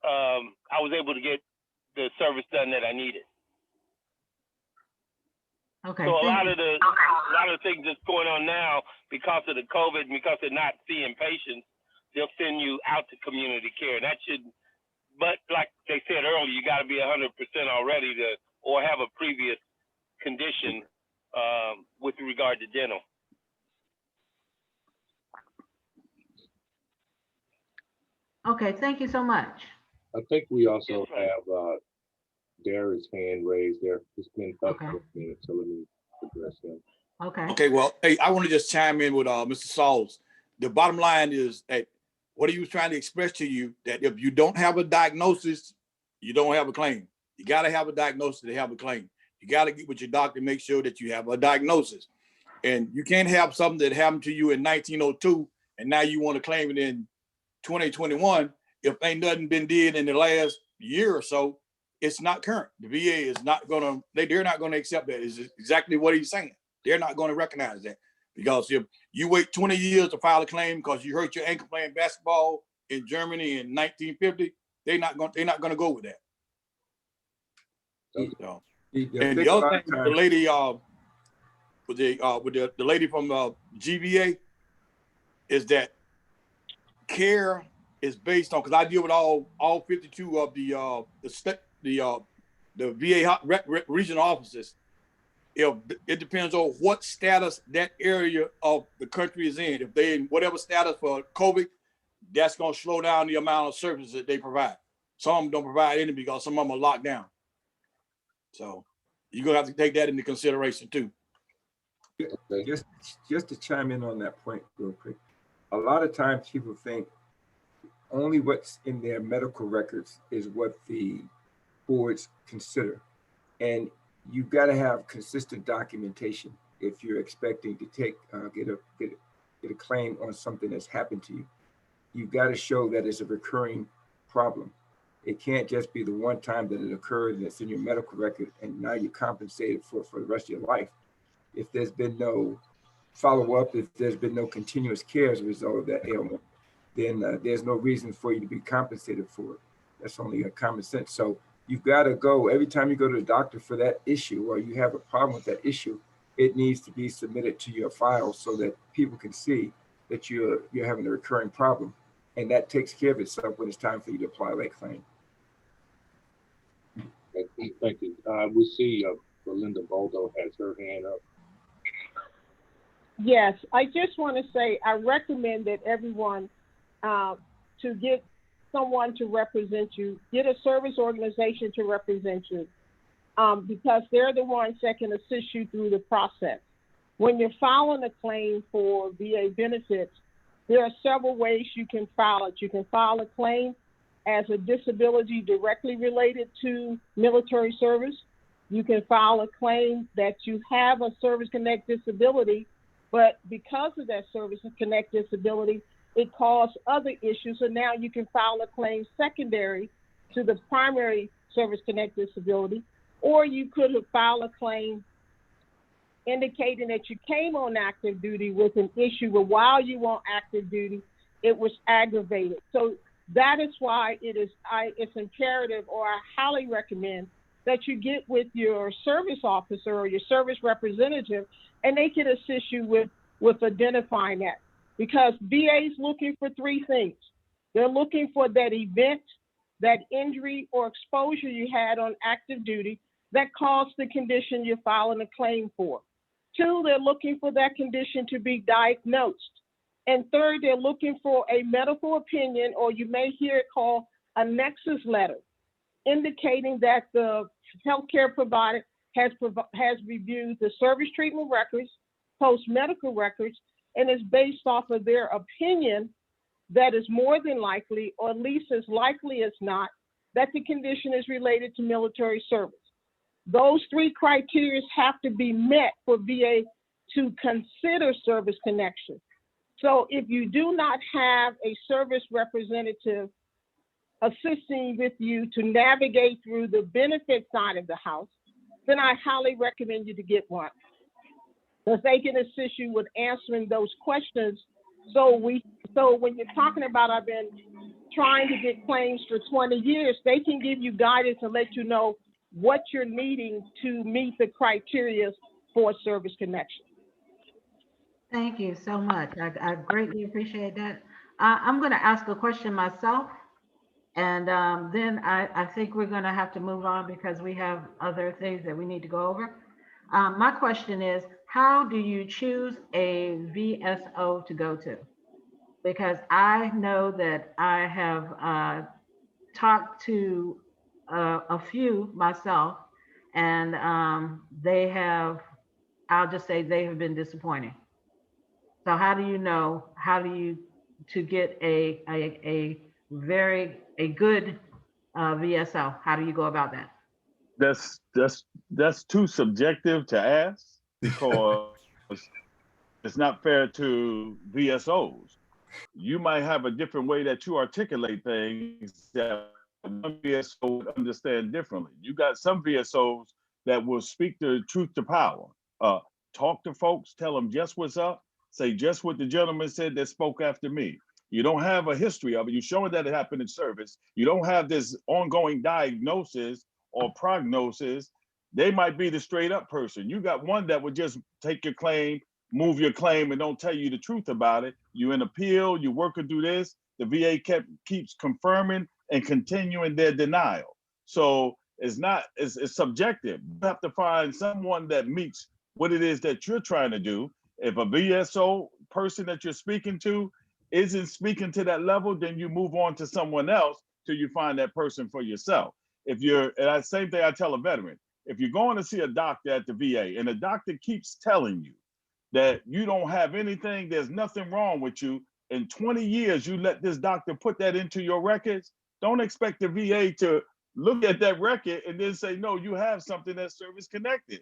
I was able to get the service done that I needed. Okay. So a lot of the things that's going on now because of the COVID, because they're not seeing patients, they'll send you out to community care. That should, but like they said earlier, you got to be 100% already to, or have a previous condition with regard to dental. Okay, thank you so much. I think we also have Darius' hand raised there. It's been up for a minute, so let me address him. Okay. Okay, well, hey, I want to just chime in with Mr. Sauls. The bottom line is that what he was trying to express to you, that if you don't have a diagnosis, you don't have a claim. You got to have a diagnosis to have a claim. You got to get with your doctor, make sure that you have a diagnosis. And you can't have something that happened to you in 1902, and now you want to claim it in 2021. If ain't nothing been did in the last year or so, it's not current. The VA is not gonna, they're not gonna accept that. Is exactly what he's saying. They're not gonna recognize that. Because if you wait 20 years to file a claim because you hurt your ankle playing basketball in Germany in 1950, they're not gonna go with that. So, and the other thing, the lady with the lady from GVA is that care is based on, because I deal with all 52 of the VA regional offices. If it depends on what status that area of the country is in. If they in whatever status for COVID, that's going to slow down the amount of services that they provide. Some of them don't provide any because some of them are locked down. So you're going to have to take that into consideration too. Just to chime in on that point real quick. A lot of times people think only what's in their medical records is what the boards consider. And you've got to have consistent documentation if you're expecting to take get a claim on something that's happened to you. You've got to show that it's a recurring problem. It can't just be the one time that it occurred and it's in your medical record and now you're compensated for the rest of your life. If there's been no follow-up, if there's been no continuous care as a result of that ailment, then there's no reason for you to be compensated for it. That's only a common sense. So you've got to go, every time you go to the doctor for that issue or you have a problem with that issue, it needs to be submitted to your file so that people can see that you're having a recurring problem. And that takes care of itself when it's time for you to apply that claim. Thank you. We see Belinda Boldo has her hand up. Yes, I just want to say I recommend that everyone to get someone to represent you, get a service organization to represent you, because they're the ones that can assist you through the process. When you're filing a claim for VA benefits, there are several ways you can file it. You can file a claim as a disability directly related to military service. You can file a claim that you have a service connect disability, but because of that service connect disability, it caused other issues. So now you can file a claim secondary to the primary service connect disability, or you could have filed a claim indicating that you came on active duty with an issue, but while you were on active duty, it was aggravated. So that is why it's imperative, or I highly recommend that you get with your service officer or your service representative, and they can assist you with identifying that. Because VA is looking for three things. They're looking for that event, that injury or exposure you had on active duty that caused the condition you're filing a claim for. Two, they're looking for that condition to be diagnosed. And third, they're looking for a medical opinion, or you may hear it called a nexus letter, indicating that the healthcare provider has reviewed the service treatment records, post-medical records, and is based off of their opinion that is more than likely, or at least as likely as not, that the condition is related to military service. Those three criteria have to be met for VA to consider service connection. So if you do not have a service representative assisting with you to navigate through the benefit side of the house, then I highly recommend you to get one, because they can assist you with answering those questions. So when you're talking about, I've been trying to get claims for 20 years, they can give you guidance and let you know what you're needing to meet the criteria for service connection. Thank you so much. I greatly appreciate that. I'm going to ask a question myself, and then I think we're going to have to move on because we have other things that we need to go over. My question is, how do you choose a VSO to go to? Because I know that I have talked to a few myself, and they have, I'll just say they have been disappointing. So how do you know, to get a good VSO? How do you go about that? That's too subjective to ask, because it's not fair to VSOs. You might have a different way that you articulate things that one VSO would understand differently. You got some VSOs that will speak the truth to power. Talk to folks, tell them just what's up, say just what the gentleman said that spoke after me. You don't have a history of it. You're showing that it happened in service. You don't have this ongoing diagnosis or prognosis. They might be the straight up person. You got one that would just take your claim, move your claim, and don't tell you the truth about it. You in appeal, you working through this. The VA keeps confirming and continuing their denial. So it's subjective. You have to find someone that meets what it is that you're trying to do. If a VSO person that you're speaking to isn't speaking to that level, then you move on to someone else till you find that person for yourself. And that same thing I tell a veteran, if you're going to see a doctor at the VA and the doctor keeps telling you that you don't have anything, there's nothing wrong with you, in 20 years you let this doctor put that into your records, don't expect the VA to look at that record and then say, no, you have something that's service connected.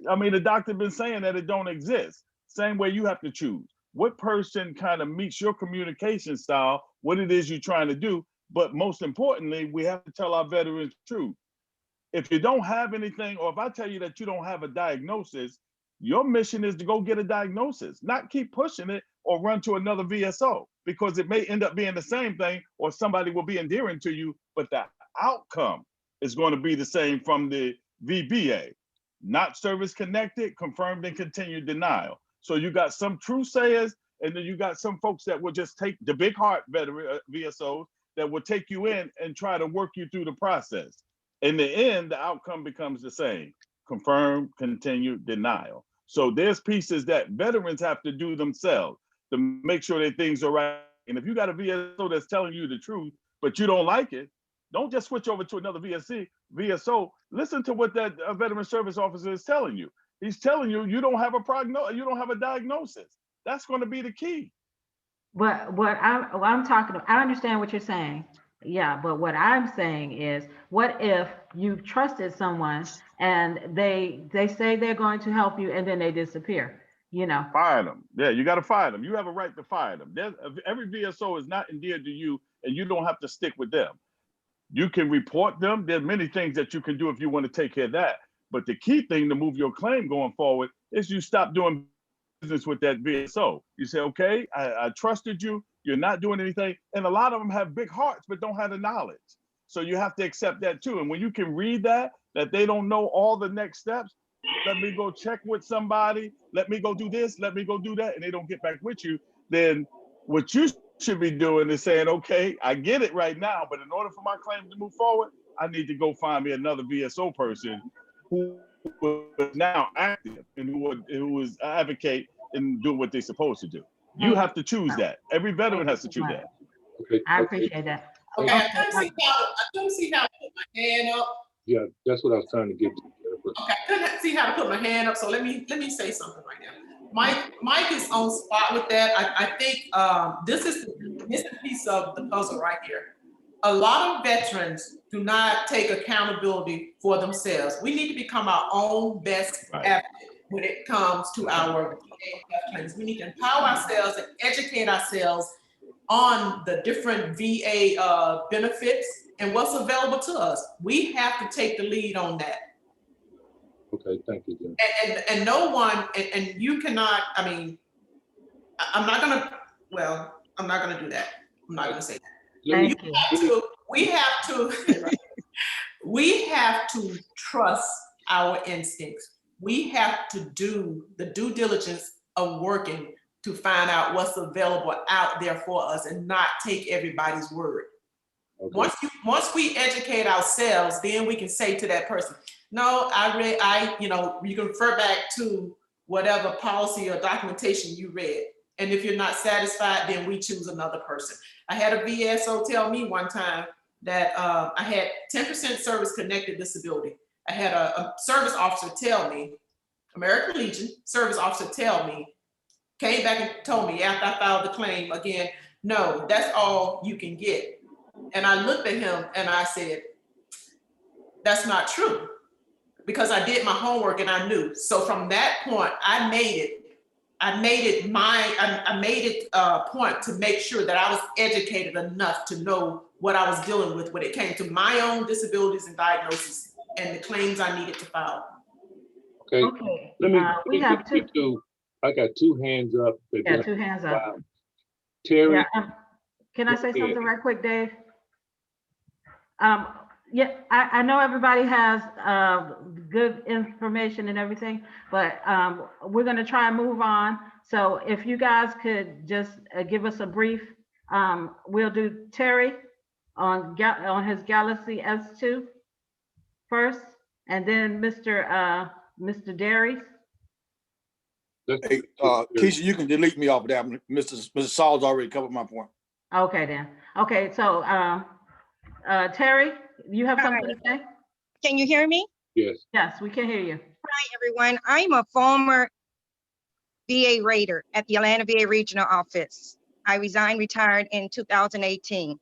I mean, the doctor been saying that it don't exist. Same way you have to choose. What person kind of meets your communication style, what it is you're trying to do. But most importantly, we have to tell our veterans the truth. If you don't have anything, or if I tell you that you don't have a diagnosis, your mission is to go get a diagnosis, not keep pushing it or run to another VSO, because it may end up being the same thing, or somebody will be endearing to you, but the outcome is going to be the same from the VBA. Not service connected, confirmed and continued denial. So you got some true sayers, and then you got some folks that will just take the big heart veteran VSOs that will take you in and try to work you through the process. In the end, the outcome becomes the same: confirm, continue, denial. So there's pieces that veterans have to do themselves to make sure that things are right. And if you got a VSO that's telling you the truth, but you don't like it, don't just switch over to another VSO. Listen to what that veteran service officer is telling you. He's telling you you don't have a prognosis, you don't have a diagnosis. That's going to be the key. What I'm talking about, I understand what you're saying. Yeah, but what I'm saying is, what if you trusted someone and they say they're going to help you and then they disappear? You know, Fire them. Yeah, you got to fire them. You have a right to fire them. Every VSO is not endeared to you, and you don't have to stick with them. You can report them. There's many things that you can do if you want to take care of that. But the key thing to move your claim going forward is you stop doing business with that VSO. You say, okay, I trusted you. You're not doing anything. And a lot of them have big hearts, but don't have the knowledge. So you have to accept that too. And when you can read that they don't know all the next steps, let me go check with somebody, let me go do this, let me go do that, and they don't get back with you, then what you should be doing is saying, okay, I get it right now, but in order for my claim to move forward, I need to go find me another VSO person who is now active and who is advocate and do what they're supposed to do. You have to choose that. Every veteran has to choose that. Okay. I appreciate that. Okay, I couldn't see how to put my hand up. Yeah, that's what I was trying to get to. Okay, I couldn't see how to put my hand up, so let me say something right now. Mike is on spot with that. I think this is the missing piece of the puzzle right here. A lot of veterans do not take accountability for themselves. We need to become our own best advocate when it comes to our VA claims. We need to empower ourselves and educate ourselves on the different VA benefits and what's available to us. We have to take the lead on that. Okay, thank you, Jim. And no one, and you cannot, I mean, I'm not gonna do that. I'm not gonna say that. Thank you. We have to trust our instincts. We have to do the due diligence of working to find out what's available out there for us and not take everybody's word. Okay. Once we educate ourselves, then we can say to that person, no, you can refer back to whatever policy or documentation you read. And if you're not satisfied, then we choose another person. I had a VSO tell me one time that I had 10% service-connected disability. I had a service officer tell me, American Legion service officer tell me, came back and told me after I filed the claim again, no, that's all you can get. And I looked at him and I said, that's not true, because I did my homework and I knew. So from that point, I made it a point to make sure that I was educated enough to know what I was dealing with when it came to my own disabilities and diagnosis and the claims I needed to file. Okay. Let me have two. I got two hands up. Yeah, two hands up. Wow. Terry. Yeah, can I say something right quick, Dave? Yeah, I know everybody has good information and everything, but we're going to try and move on. So if you guys could just give us a brief, we'll do Terry on his Galaxy S2 first, and then Mr. Dairies. Hey, Keisha, you can delete me off of that. Mr. Saul's already covered my point. Okay, then. Okay, so Terry, you have something to say? Can you hear me? Yes. Yes, we can hear you. Hi, everyone. I'm a former VA raider at the Atlanta VA Regional Office. I retired in 2018.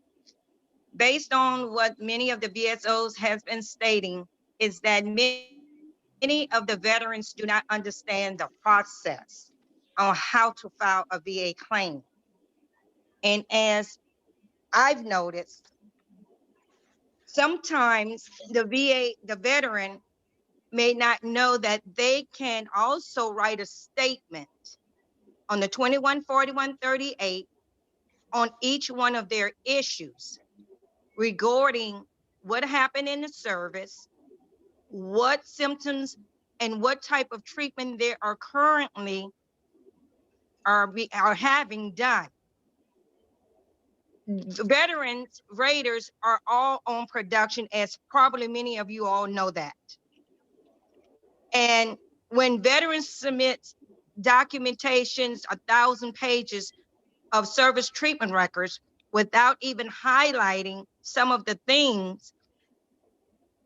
Based on what many of the VSOs have been stating, is that many of the veterans do not understand the process on how to file a VA claim. And as I've noticed, sometimes the veteran may not know that they can also write a statement on the 214138 on each one of their issues regarding what happened in the service, what symptoms and what type of treatment they are currently are having done. veterans raters are all on production, as probably many of you all know that. And when veterans submit documentations, 1,000 pages of service treatment records without even highlighting some of the things,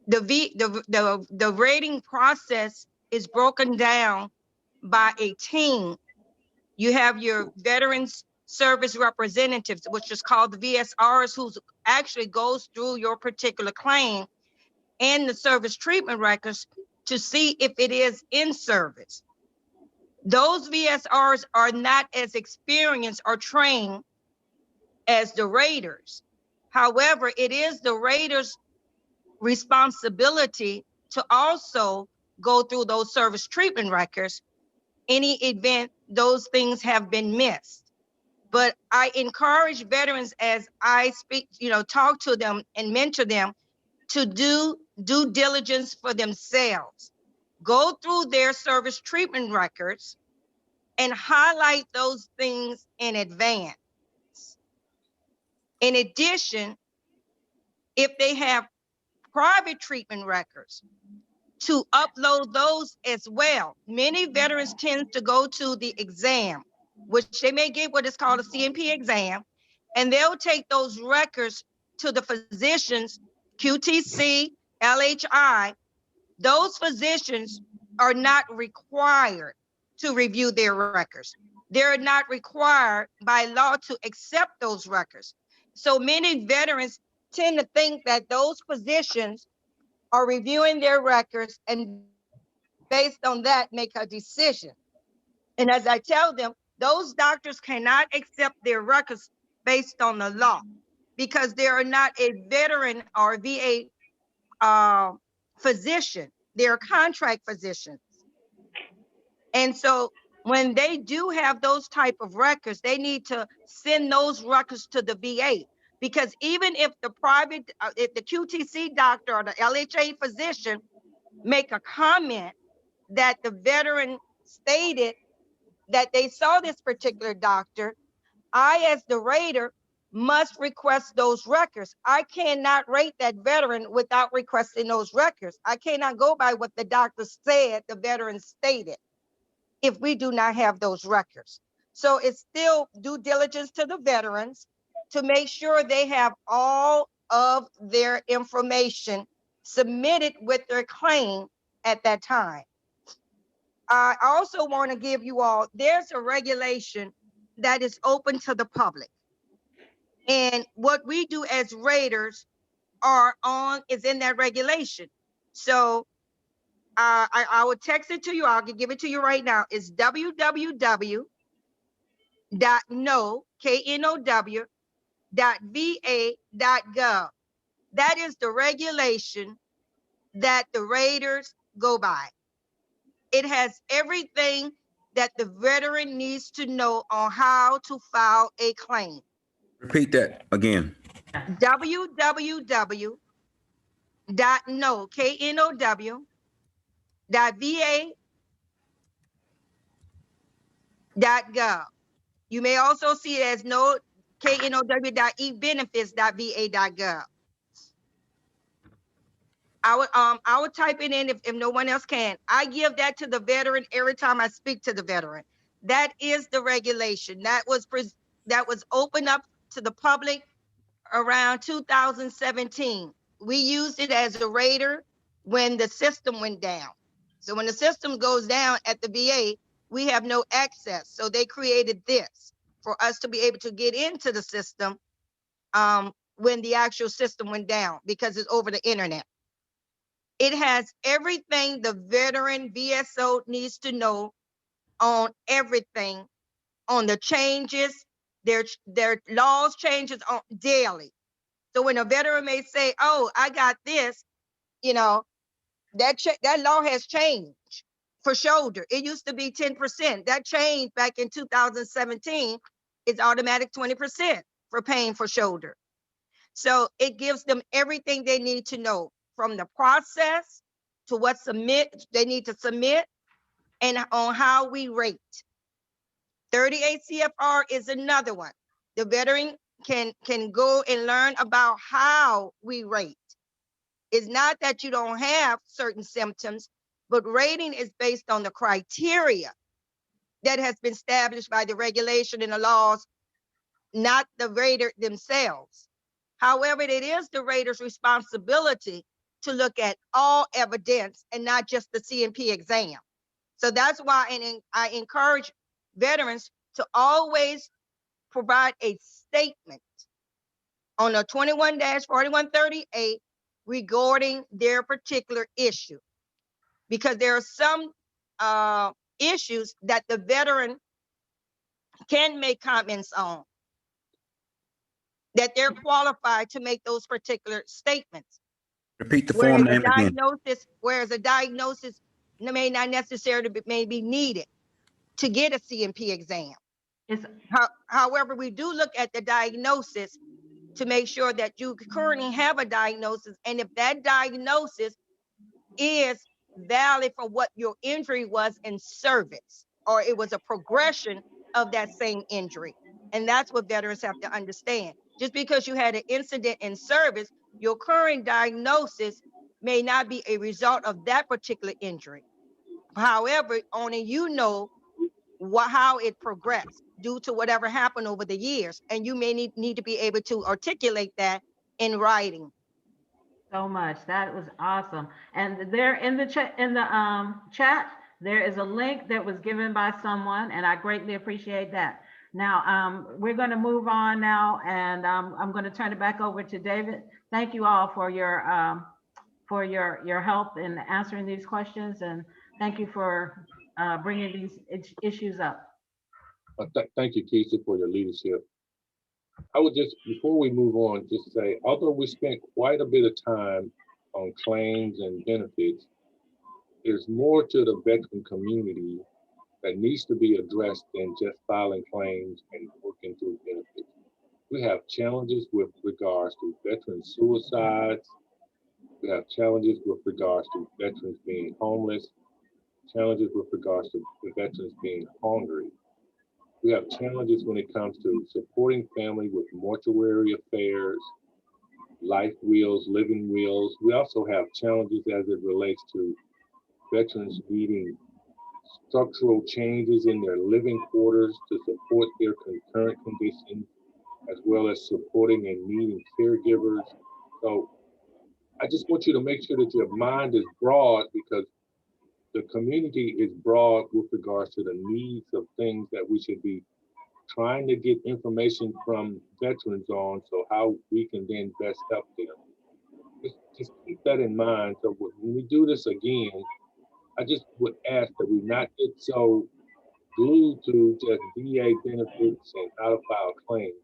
the rating process is broken down by a team. You have your veterans service representatives, which is called the VSRs, who actually goes through your particular claim and the service treatment records to see if it is in service. Those VSRs are not as experienced or trained as the raters. However, it is the raters' responsibility to also go through those service treatment records any event those things have been missed. But I encourage veterans, as I speak, talk to them and mentor them, to do due diligence for themselves. Go through their service treatment records and highlight those things in advance. In addition, if they have private treatment records, to upload those as well. Many veterans tend to go to the exam, which they may get what is called a CMP exam, and they'll take those records to the physicians, QTC, LHI. Those physicians are not required to review their records. They're not required by law to accept those records. So many veterans tend to think that those physicians are reviewing their records and based on that make a decision. And as I tell them, those doctors cannot accept their records based on the law because they are not a veteran or VA physician. They're contract physicians. And so when they do have those type of records, they need to send those records to the VA. Because even if the private, if the QTC doctor or the LHA physician make a comment that the veteran stated that they saw this particular doctor, I, as the rater, must request those records. I cannot rate that veteran without requesting those records. I cannot go by what the doctor said the veteran stated if we do not have those records. So it's still due diligence to the veterans to make sure they have all of their information submitted with their claim at that time. I also want to give you all, there's a regulation that is open to the public. And what we do as raters is in that regulation. So I will text it to you. I'll give it to you right now. It's www.know.va.gov. That is the regulation that the raters go by. It has everything that the veteran needs to know on how to file a claim. Repeat that again. www.know.va.gov. You may also see it as know.ebenefits.va.gov. I would type it in if no one else can. I give that to the veteran every time I speak to the veteran. That is the regulation that was opened up to the public around 2017. We used it as a rater when the system went down. So when the system goes down at the VA, we have no access. So they created this for us to be able to get into the system when the actual system went down because it's over the internet. It has everything the veteran VSO needs to know on everything, on the changes, their laws changes on daily. So when a veteran may say, "Oh, I got this," that law has changed for shoulder. It used to be 10%. That changed back in 2017. It's automatic 20% for paying for shoulder. So it gives them everything they need to know from the process to what they need to submit and on how we rate. 38 CFR is another one. The veteran can go and learn about how we rate. It's not that you don't have certain symptoms, but rating is based on the criteria that has been established by the regulation and the laws, not the rater themselves. However, it is the rater's responsibility to look at all evidence and not just the CNP exam. So that's why I encourage veterans to always provide a statement on a 21-4138 regarding their particular issue, because there are some issues that the veteran can make comments on, that they're qualified to make those particular statements. Repeat the form name again. Whereas a diagnosis may not necessarily be needed to get a CNP exam. However, we do look at the diagnosis to make sure that you currently have a diagnosis, and if that diagnosis is valid for what your injury was in service, or it was a progression of that same injury. And that's what veterans have to understand. Just because you had an incident in service, your current diagnosis may not be a result of that particular injury. However, only you know how it progressed due to whatever happened over the years. And you may need to be able to articulate that in writing. So much. That was awesome. And there in the chat, there is a link that was given by someone, and I greatly appreciate that. Now, we're going to move on now, and I'm going to turn it back over to David. Thank you all for your help in answering these questions, and thank you for bringing these issues up. Thank you, Keisha, for your leadership. I would just, before we move on, just say, although we spent quite a bit of time on claims and benefits, there's more to the veteran community that needs to be addressed than just filing claims and working through benefits. We have challenges with regards to veteran suicides. We have challenges with regards to veterans being homeless, challenges with regards to the veterans being hungry. We have challenges when it comes to supporting family with mortuary affairs, life wills, living wills. We also have challenges as it relates to veterans needing structural changes in their living quarters to support their concurrent conditions, as well as supporting and needing caregivers. So I just want you to make sure that your mind is broad, because the community is broad with regards to the needs of things that we should be trying to get information from veterans on, so how we can then best help them. Just keep that in mind. So when we do this again, I just would ask that we not get so glued to just VA benefits and how to file claims,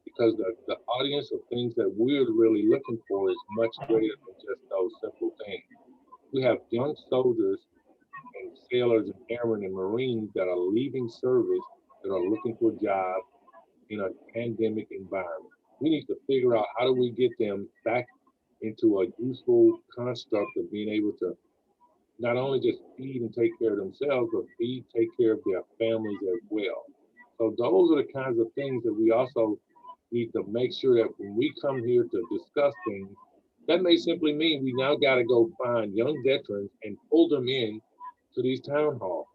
because the audience of things that we're really looking for is much greater than just those simple things. We have young soldiers and sailors and airmen and Marines that are leaving service, that are looking for jobs in a pandemic environment. We need to figure out, how do we get them back into a useful construct of being able to not only just feed and take care of themselves, but feed, take care of their families as well. So those are the kinds of things that we also need to make sure that when we come here to discuss things, that may simply mean we now got to go find young veterans and pull them in to these town halls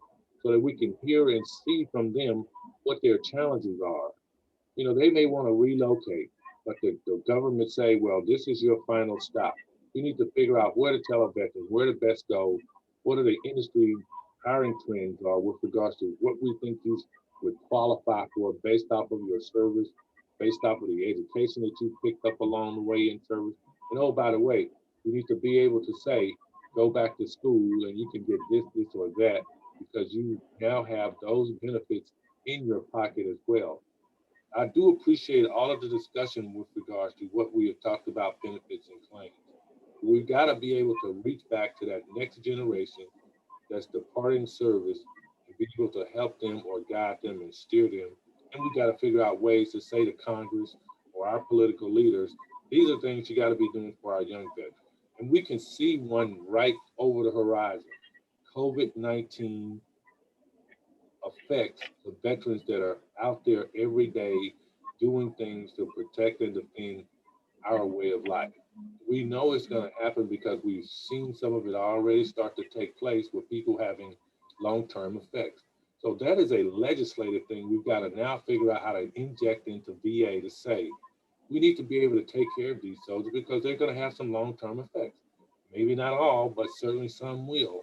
so that we can hear and see from them what their challenges are. You know, they may want to relocate, but the government say, well, this is your final stop. We need to figure out where to tell our veterans, where to best go, what are the industry hiring trends are with regards to what we think you would qualify for based off of your service, based off of the education that you picked up along the way in service. And oh, by the way, we need to be able to say, go back to school and you can get this, this, or that, because you now have those benefits in your pocket as well. I do appreciate all of the discussion with regards to what we have talked about, benefits and claims. We've got to be able to reach back to that next generation that's departing service and be able to help them or guide them and steer them. And we got to figure out ways to say to Congress or our political leaders, these are things you got to be doing for our young veterans. And we can see one right over the horizon. COVID-19 affects the veterans that are out there every day doing things to protect and defend our way of life. We know it's going to happen because we've seen some of it already start to take place with people having long-term effects. So that is a legislative thing we've got to now figure out how to inject into VA to say, we need to be able to take care of these soldiers because they're going to have some long-term effects. Maybe not all, but certainly some will.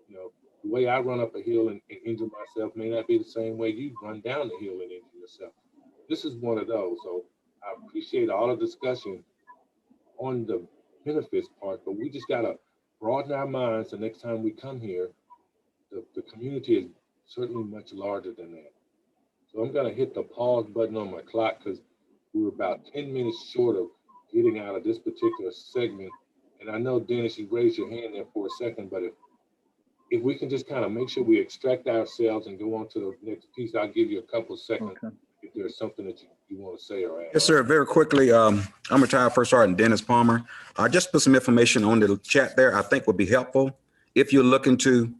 You know, the way I run up a hill and injure myself may not be the same way you run down the hill and injure yourself. This is one of those. So I appreciate all the discussion on the benefits part, but we just got to broaden our minds the next time we come here. The community is certainly much larger than that. So I'm going to hit the pause button on my clock because we were about 10 minutes short of getting out of this particular segment. And I know, Dennis, you raised your hand there for a second, but if we can just kind of make sure we extract ourselves and go on to the next piece, I'll give you a couple seconds if there's something that you want to say or add. Yes, sir. Very quickly, I'm retired First Sergeant Dennis Palmer. I just put some information on the chat there I think would be helpful. If you're looking to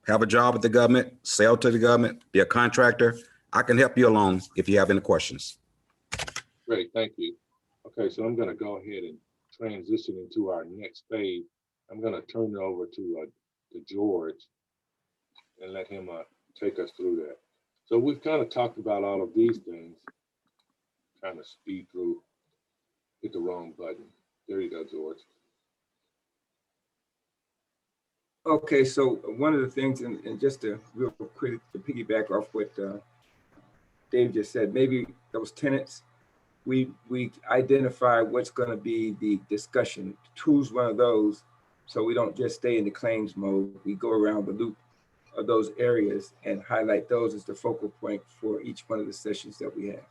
have a job with the government, sell to the government, be a contractor, I can help you along if you have any questions. Great, thank you. Okay, so I'm going to go ahead and transition into our next phase. I'm going to turn it over to George and let him take us through that. So we've kind of talked about all of these things, trying to speed through, hit the wrong button. There you go, George. Okay, so one of the things, and just to real quick to piggyback off what Dave just said, maybe those tenants, we identify what's going to be the discussion. Choose one of those, so we don't just stay in the claims mode. We go around the loop of those areas and highlight those as the focal point for each one of the sessions that we have.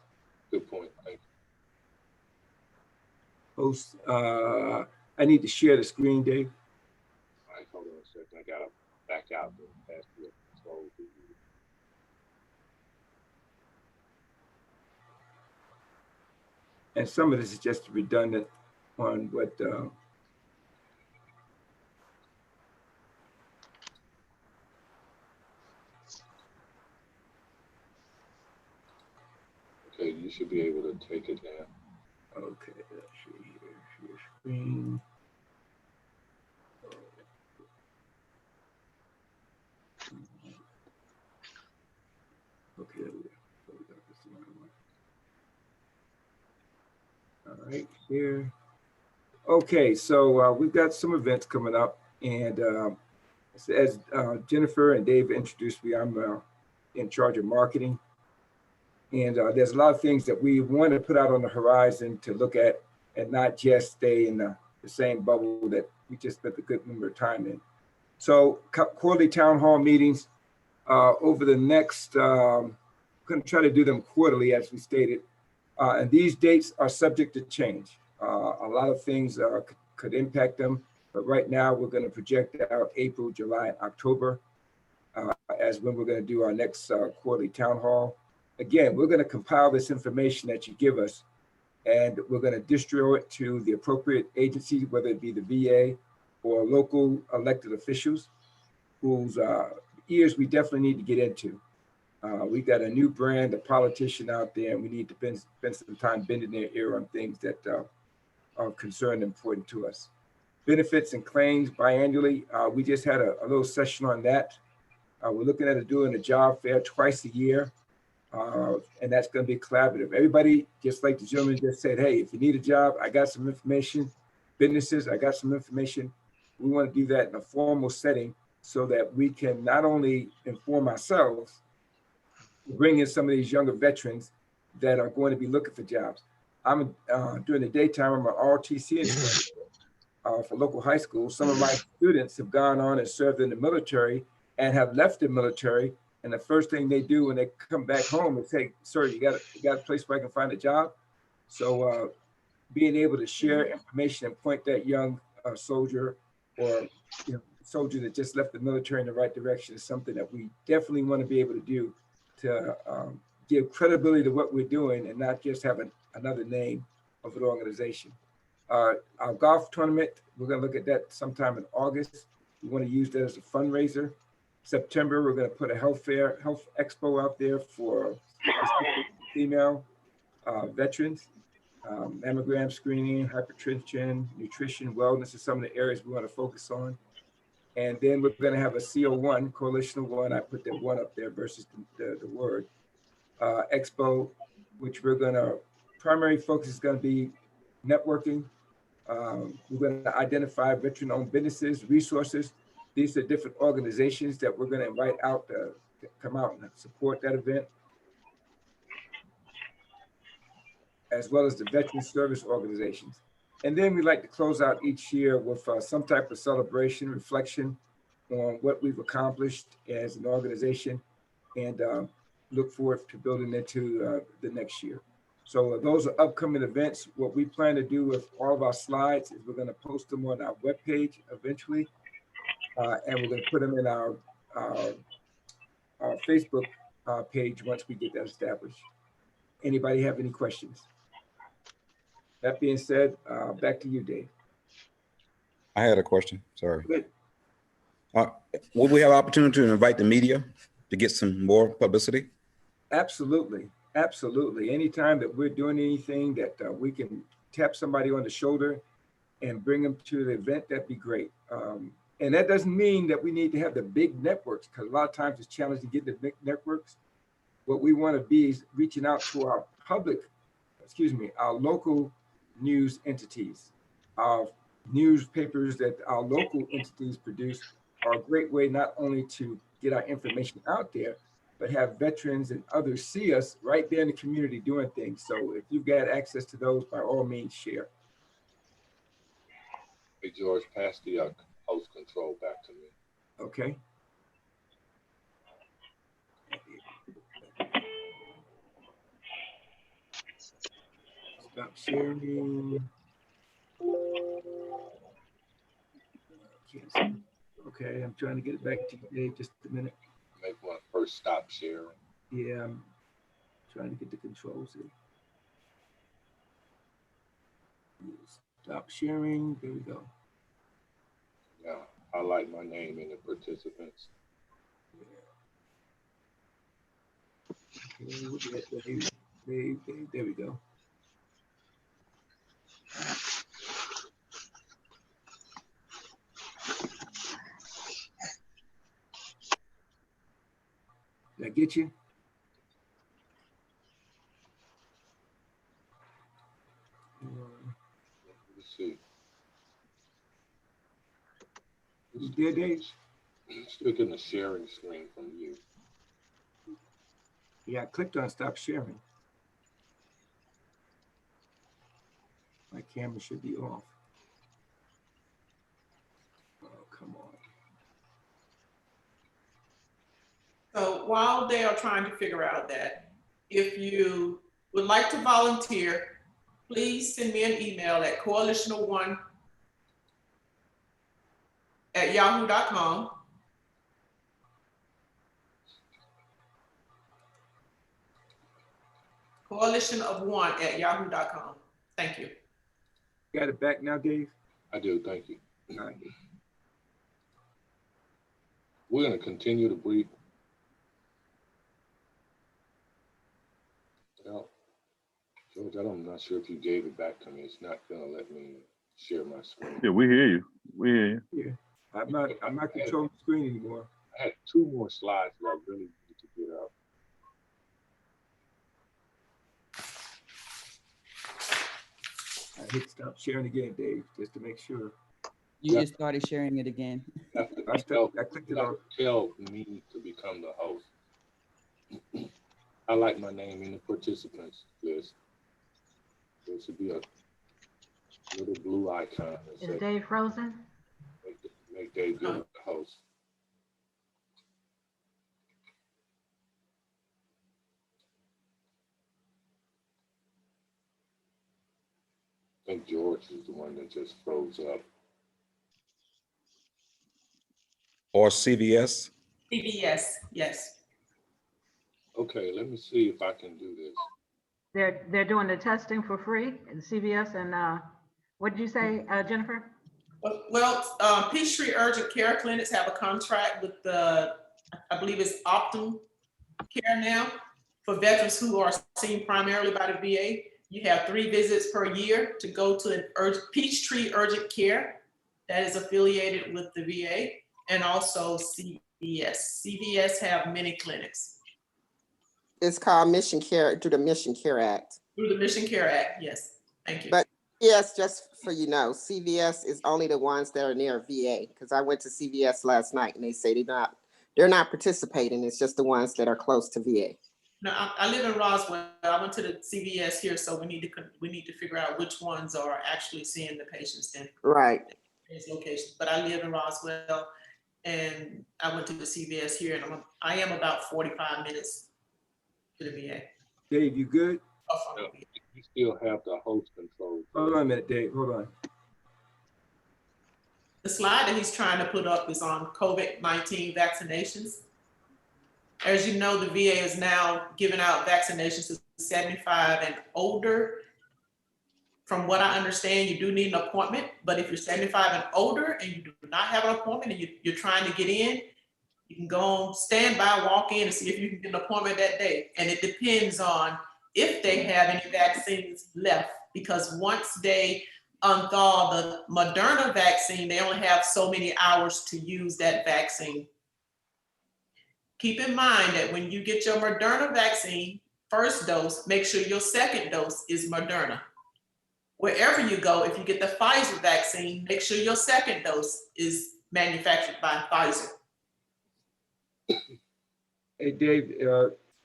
Good point. Thank you. Host, I need to share the screen, Dave. All right, hold on a second. I got to back out and pass the control to you. And some of this is just redundant on what Okay, you should be able to take it down. okay, let's see here, share screen. Okay, there we go. So we got this one. All right, here. Okay, so we've got some events coming up, and as Jennifer and Dave introduced me, I'm in charge of marketing. And there's a lot of things that we want to put out on the horizon to look at and not just stay in the same bubble that we just spent a good number of time in. So quarterly town hall meetings over the next, I'm going to try to do them quarterly as we stated. And these dates are subject to change. A lot of things could impact them, but right now we're going to project out April, July, and October as when we're going to do our next quarterly town hall. Again, we're going to compile this information that you give us, and we're going to distribute it to the appropriate agencies, whether it be the VA or local elected officials, whose ears we definitely need to get into. We've got a new brand, a politician out there, and we need to spend some time bending their ear on things that are concerned and important to us. Benefits and claims biannually. We just had a little session on that. We're looking at doing a job fair twice a year. And that's going to be collaborative. Everybody, just like the gentleman just said, hey, if you need a job, I got some information. Businesses, I got some information. We want to do that in a formal setting so that we can not only inform ourselves, bring in some of these younger veterans that are going to be looking for jobs. I'm during the daytime, I'm an ROTC instructor for local high schools. Some of my students have gone on and served in the military and have left the military. And the first thing they do when they come back home is say, sir, you got a place where I can find a job? So being able to share information and point that young soldier or soldier that just left the military in the right direction is something that we definitely want to be able to do to give credibility to what we're doing and not just have another name of an organization. Our golf tournament, we're going to look at that sometime in August. We want to use that as a fundraiser. September, we're going to put a health expo out there for female. veterans, mammogram screening, hypertension, nutrition, wellness are some of the areas we want to focus on. And then we're going to have a CO1, coalition of one. I put that one up there versus the word. Expo, which we're going to, primary focus is going to be networking. We're going to identify veteran-owned businesses, resources. These are different organizations that we're going to invite out to come out and support that event, as well as the veteran service organizations. And then we like to close out each year with some type of celebration, reflection on what we've accomplished as an organization, and look forward to building into the next year. So those are upcoming events. What we plan to do with all of our slides is we're going to post them on our webpage eventually, and we're going to put them in our Facebook page once we get that established. Anybody have any questions? That being said, back to you, Dave. I had a question, sorry. Good. Will we have opportunity to invite the media to get some more publicity? Absolutely, absolutely. Anytime that we're doing anything that we can tap somebody on the shoulder and bring them to the event, that'd be great. And that doesn't mean that we need to have the big networks, because a lot of times it's challenging to get the big networks. What we want to be is reaching out to our our local news entities. Our newspapers that our local entities produce are a great way not only to get our information out there, but have veterans and others see us right there in the community doing things. So if you've got access to those, by all means, share. Hey, George, pass the host control back to me. Okay. Stop sharing. Okay, I'm trying to get it back to you, Dave, just a minute. Make one first stop sharing. Yeah, I'm trying to get the controls here. Stop sharing, there we go. Yeah, highlight my name in the participants. Okay, Dave, there we go. Did I get you? Let's see. You there, Dave? Still getting a sharing screen from you. Yeah, I clicked on stop sharing. My camera should be off. Oh, come on. So while they are trying to figure out that, if you would like to volunteer, please send me an email at coalition01@yahoo.com. coalition01@yahoo.com. Thank you. Got it back now, Dave? I do, thank you. All right. We're going to continue to brief. Well, George, I'm not sure if you gave it back to me. It's not going to let me share my screen. Yeah, we hear you. We hear you. Yeah, I'm not controlling the screen anymore. I had 2 more slides that I really need to get up. I hit stop sharing again, Dave, just to make sure. You just started sharing it again. I clicked it on. Tell me to become the host. I like my name in the participants list. There should be a little blue icon. Is Dave frozen? Make Dave the host. I think George is the one that just froze up. Or CVS? CVS, yes. Okay, let me see if I can do this. They're doing the testing for free in CVS and what did you say, Jennifer? Well, Peachtree Urgent Care Clinics have a contract with the, I believe it's Optum Care now For veterans who are seen primarily by the VA, you have 3 visits per year to go to an Peachtree Urgent Care that is affiliated with the VA, and also CVS. CVS have many clinics. It's called Mission Care, through the Mission Care Act. Through the Mission Care Act, yes. Thank you. But yes, just for you know, CVS is only the ones that are near VA, because I went to CVS last night and they say they're not participating. It's just the ones that are close to VA. No, I live in Roswell. I went to the CVS here, so we need to figure out which ones are actually seeing the patients in these locations. But I live in Roswell, and I went to the CVS here, and I am about 45 minutes to the VA. Dave, you good? You still have the host control. Hold on a minute, Dave. Hold on. The slide that he's trying to put up is on COVID-19 vaccinations. As you know, the VA is now giving out vaccinations to 75 and older. From what I understand, you do need an appointment, but if you're 75 and older and you do not have an appointment and you're trying to get in, you can go on standby, walk in and see if you can get an appointment that day. And it depends on if they have any vaccines left, because once they unthaw the Moderna vaccine, they only have so many hours to use that vaccine. Keep in mind that when you get your Moderna vaccine, first dose, make sure your second dose is Moderna. Wherever you go, if you get the Pfizer vaccine, make sure your second dose is manufactured by Pfizer. Hey, Dave,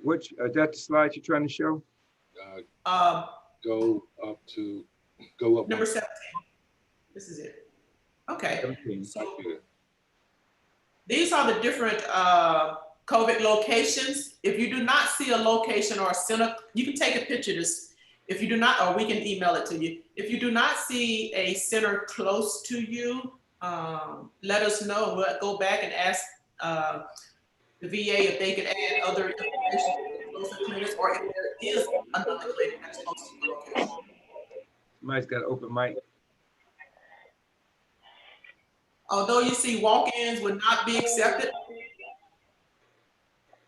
which, is that the slide you're trying to show? Go up. Number 17. This is it. Okay. 17. So these are the different COVID locations. If you do not see a location or a center, you can take a picture of this. If you do not, or we can email it to you. If you do not see a center close to you, let us know. We'll go back and ask the VA if they could add other information to closer clinics, or if there is another clinic that's close to the location. Somebody's got an open mic. Although you see walk-ins would not be accepted,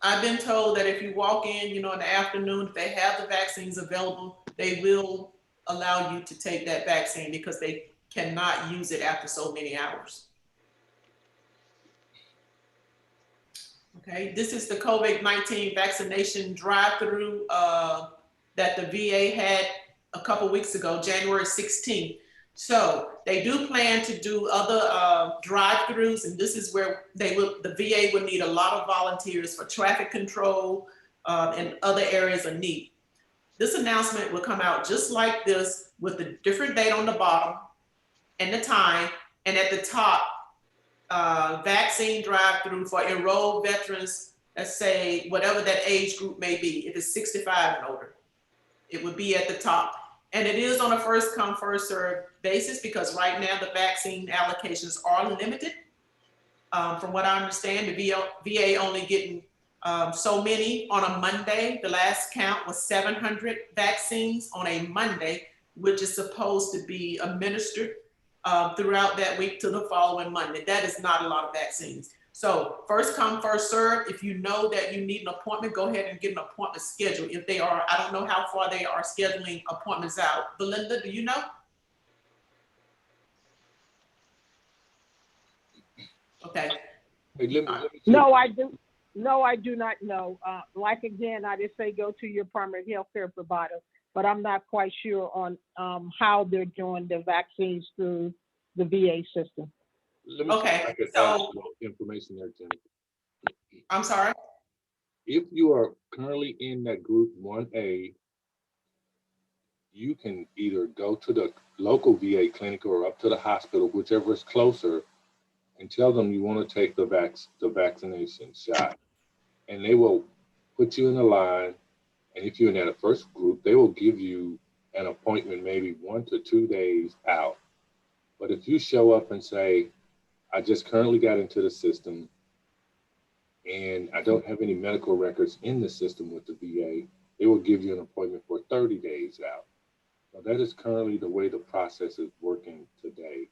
I've been told that if you walk in, in the afternoon, if they have the vaccines available, they will allow you to take that vaccine because they cannot use it after so many hours. Okay, this is the COVID-19 vaccination drive-through that the VA had a couple weeks ago, January 16th. So they do plan to do other drive-throughs, and this is where the VA would need a lot of volunteers for traffic control and other areas of need. This announcement will come out just like this, with the different date on the bottom and the time, and at the top, vaccine drive-through for enrolled veterans, let's say whatever that age group may be. If it's 65 and older, it would be at the top. And it is on a first come, first serve basis, because right now the vaccine allocations are limited. From what I understand, the VA only getting so many on a Monday. The last count was 700 vaccines on a Monday, which is supposed to be administered throughout that week to the following Monday. That is not a lot of vaccines. So first come, first serve. If you know that you need an appointment, go ahead and get an appointment scheduled. If they are, I don't know how far they are scheduling appointments out. Belinda, do you know? Okay. Hey, let me No, I do. No, I do not know. Like again, I just say go to your primary health care provider, but I'm not quite sure on how they're doing the vaccines through the VA system. Let me see if I can add some information there, Jennifer. I'm sorry? If you are currently in that group 1A, you can either go to the local VA clinic or up to the hospital, whichever is closer, and tell them you want to take the vaccination shot. And they will put you in a line. And if you're in that first group, they will give you an appointment maybe 1 to 2 days out. But if you show up and say, I just currently got into the system and I don't have any medical records in the system with the VA, they will give you an appointment for 30 days out. So that is currently the way the process is working today.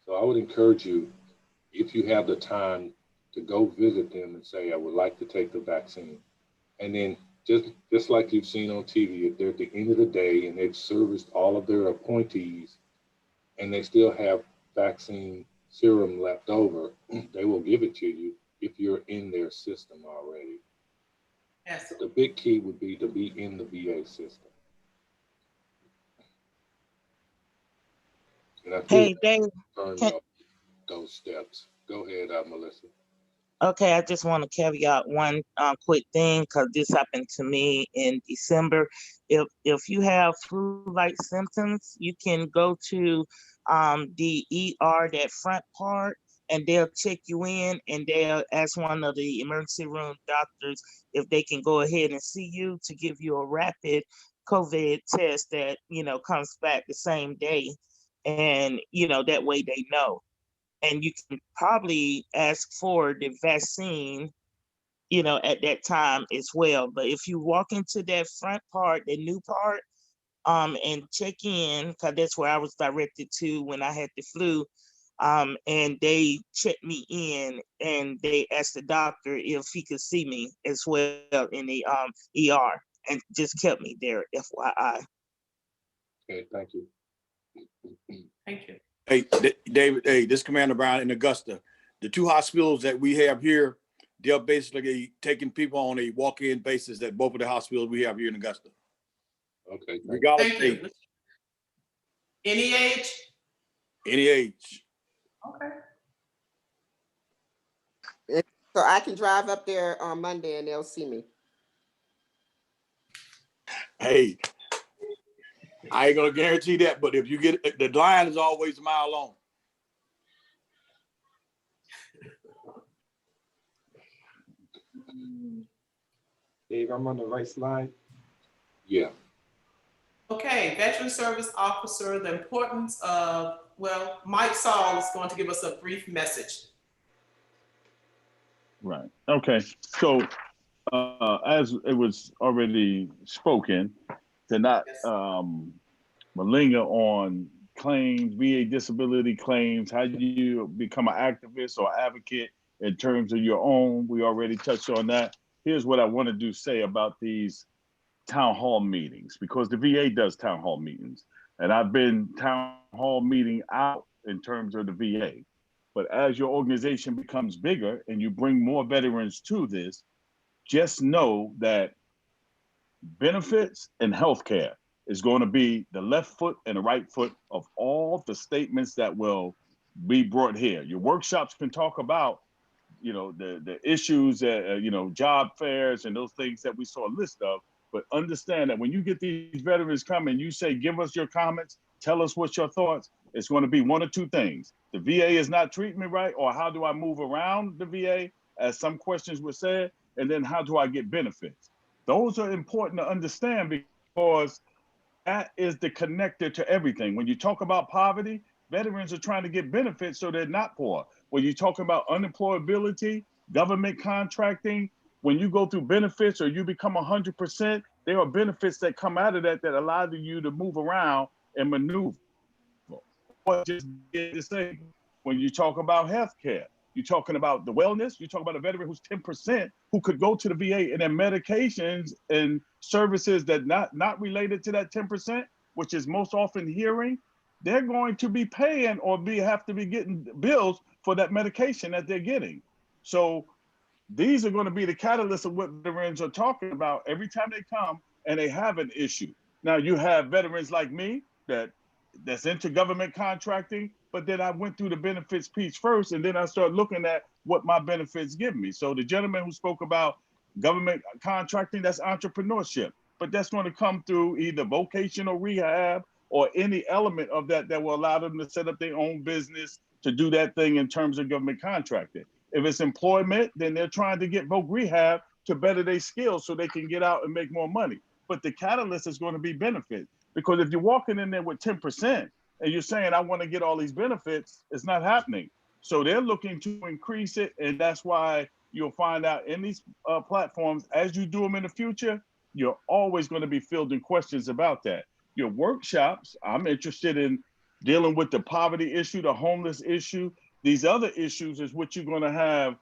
So I would encourage you, if you have the time, to go visit them and say, I would like to take the vaccine. And then just like you've seen on TV, if they're at the end of the day and they've serviced all of their appointees and they still have vaccine serum left over, they will give it to you if you're in their system already. Yes. The big key would be to be in the VA system. And I Hey, think Dave. those steps. Go ahead, Melissa. Okay, I just want to caveat one quick thing because this happened to me in December. If you have flu-like symptoms, you can go to the ER, that front part, and they'll check you in and they'll ask one of the emergency room doctors if they can go ahead and see you to give you a rapid COVID test that, comes back the same day. And, that way they know. And you can probably ask for the vaccine, at that time as well. But if you walk into that front part, the new part, and check in, because that's where I was directed to when I had the flu, and they checked me in and they asked the doctor if he could see me as well in the ER, and just kept me there, FYI. Okay, thank you. Thank you. Hey, David, hey, this is Commander Brown in Augusta. The two hospitals that we have here, they're basically taking people on a walk-in basis at both of the hospitals we have here in Augusta. Okay. Regardless of Thank you. age. Any age? Any age. Okay. So I can drive up there on Monday and they'll see me. Hey, I ain't gonna guarantee that, but if you get the line is always a mile long. Dave, I'm on the right slide. Yeah. Okay, Veteran Service Officer, the importance of, Mike Saul is going to give us a brief message. Right. Okay. So as it was already spoken, to not malinger on claims, VA disability claims, how do you become an activist or advocate in terms of your own? We already touched on that. Here's what I want to say about these town hall meetings, because the VA does town hall meetings. And I've been town hall meeting out in terms of the VA. But as your organization becomes bigger and you bring more veterans to this, just know that benefits and healthcare is going to be the left foot and the right foot of all the statements that will be brought here. Your workshops can talk about, the issues, job fairs and those things that we saw a list of. But understand that when you get these veterans coming, you say, give us your comments, tell us what's your thoughts. It's going to be one of two things. The VA is not treating me right, or how do I move around the VA, as some questions were said, and then how do I get benefits? Those are important to understand because that is the connector to everything. When you talk about poverty, veterans are trying to get benefits so they're not poor. When you talk about unemployability, government contracting, when you go through benefits or you become 100%, there are benefits that come out of that allow you to move around and maneuver. Or just the same. When you talk about healthcare, you're talking about the wellness, you talk about a veteran who's 10% who could go to the VA and their medications and services that not related to that 10%, which is most often hearing, they're going to be paying or have to be getting bills for that medication that they're getting. So these are going to be the catalysts of what veterans are talking about every time they come and they have an issue. Now you have veterans like me that's into government contracting, but then I went through the benefits piece first, and then I started looking at what my benefits give me. So the gentleman who spoke about government contracting, that's entrepreneurship, but that's going to come through either vocational rehab or any element of that will allow them to set up their own business to do that thing in terms of government contracting. If it's employment, then they're trying to get voc rehab to better their skills so they can get out and make more money. But the catalyst is going to be benefits. Because if you're walking in there with 10% and you're saying, I want to get all these benefits, it's not happening. So they're looking to increase it. And that's why you'll find out in these platforms, as you do them in the future, you're always going to be fielding questions about that. Your workshops, I'm interested in dealing with the poverty issue, the homeless issue. These other issues is what you're going to have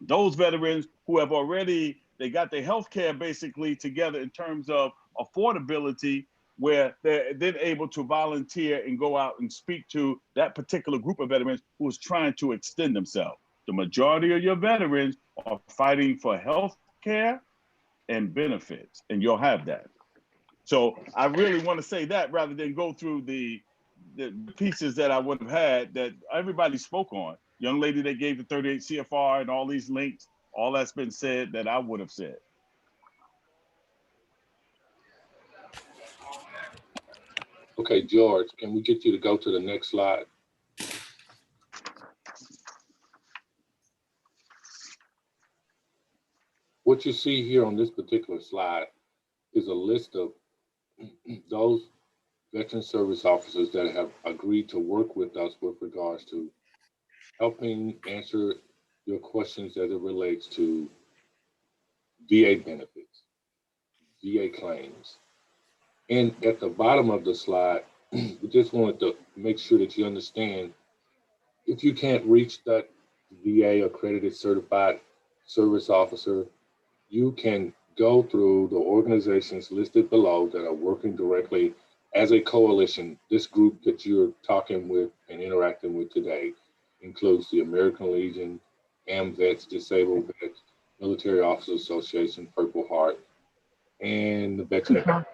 those veterans who have already They got their healthcare basically together in terms of affordability, where they're then able to volunteer and go out and speak to that particular group of veterans who is trying to extend themselves. The majority of your veterans are fighting for health care and benefits, and you'll have that. So I really want to say that rather than go through the pieces that I would have had that everybody spoke on. Young lady that gave the 38 CFR and all these links, all that's been said that I would have said. Okay, George, can we get you to go to the next slide? What you see here on this particular slide is a list of those veteran service officers that have agreed to work with us with regards to helping answer your questions as it relates to VA benefits, VA claims. And at the bottom of the slide, we just wanted to make sure that you understand, if you can't reach that VA accredited certified service officer, you can go through the organizations listed below that are working directly as a coalition. This group that you're talking with and interacting with today includes the American Legion, AMVETS, Disabled Vets, Military Officers Association, Purple Heart, and the Veteran. I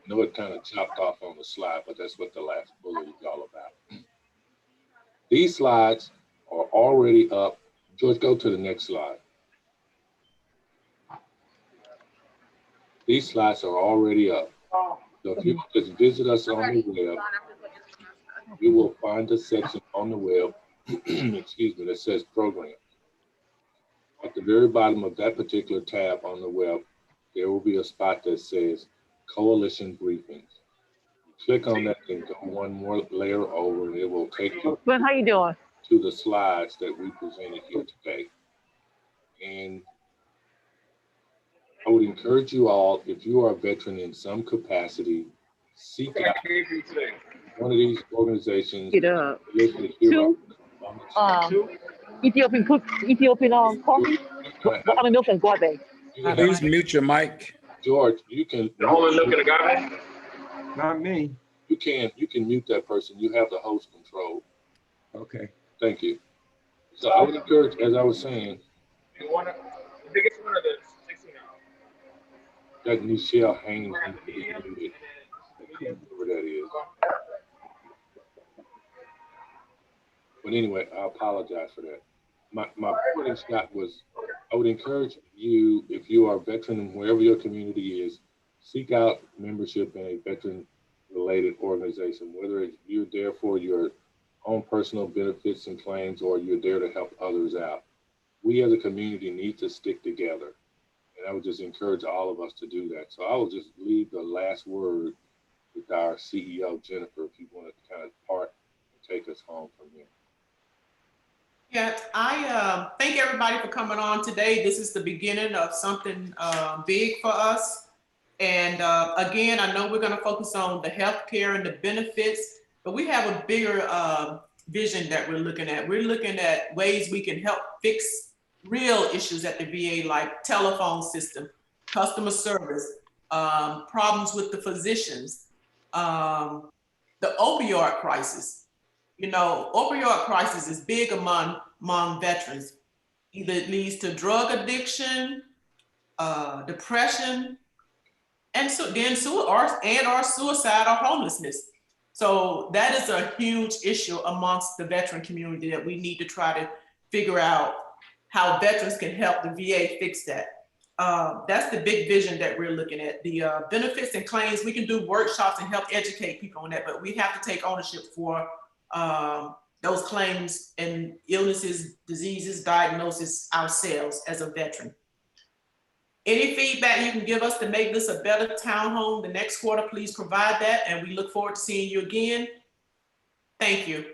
know it kind of chopped off on the slide, but that's what the last bullet is all about. These slides are already up. George, go to the next slide. These slides are already up. So if you just visit us on the web, you will find a section on the web, excuse me, that says program. At the very bottom of that particular tab on the web, there will be a spot that says Coalition Briefings. Click on that and go one more layer over, and it will take you how you doing? To the slides that we presented here today. And I would encourage you all, if you are a veteran in some capacity, seek out one of these organizations. Get up. Two Ethiopian coffee. I mean milk and garbage. Please mute your mic. George, you can. The only milk in the garbage? Not me. You can mute that person. You have the host control. Okay. Thank you. So I would encourage, as I was saying, You want the biggest one or the 16 ounce? that Michelle Haynes, whoever that is. But anyway, I apologize for that. My point, Scott, was I would encourage you, if you are a veteran and wherever your community is, seek out membership in a veteran-related organization, whether you're there for your own personal benefits and claims or you're there to help others out. We as a community need to stick together. And I would just encourage all of us to do that. So I will just leave the last word with our CEO, Jennifer, if you want to kind of part and take us home from here. Yeah, I thank everybody for coming on today. This is the beginning of something big for us. And again, I know we're going to focus on the healthcare and the benefits, but we have a bigger vision that we're looking at. We're looking at ways we can help fix real issues at the VA, like telephone system, customer service, problems with the physicians, the opioid crisis. You know, opioid crisis is big among veterans. Either it leads to drug addiction, depression, and or suicide or homelessness. So that is a huge issue amongst the veteran community that we need to try to figure out how veterans can help the VA fix that. That's the big vision that we're looking at. The benefits and claims, we can do workshops and help educate people on that, but we have to take ownership for those claims and illnesses, diseases, diagnosis ourselves as a veteran. Any feedback you can give us to make this a better town home the next quarter, please provide that, and we look forward to seeing you again. Thank you.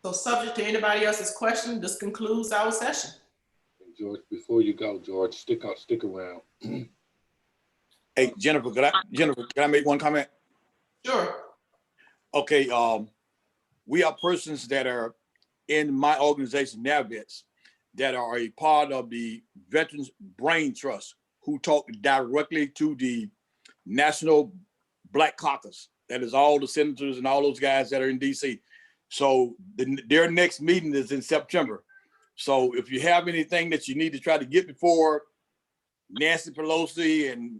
So subject to anybody else's question, this concludes our session. George, before you go, George, stick around. Hey, Jennifer, can I make one comment? Sure. Okay, we are persons that are in my organization, NAVETS, that are a part of the Veterans Brain Trust who talk directly to the National Black Caucus. That is all the senators and all those guys that are in DC. So their next meeting is in September. So if you have anything that you need to try to get before Nancy Pelosi and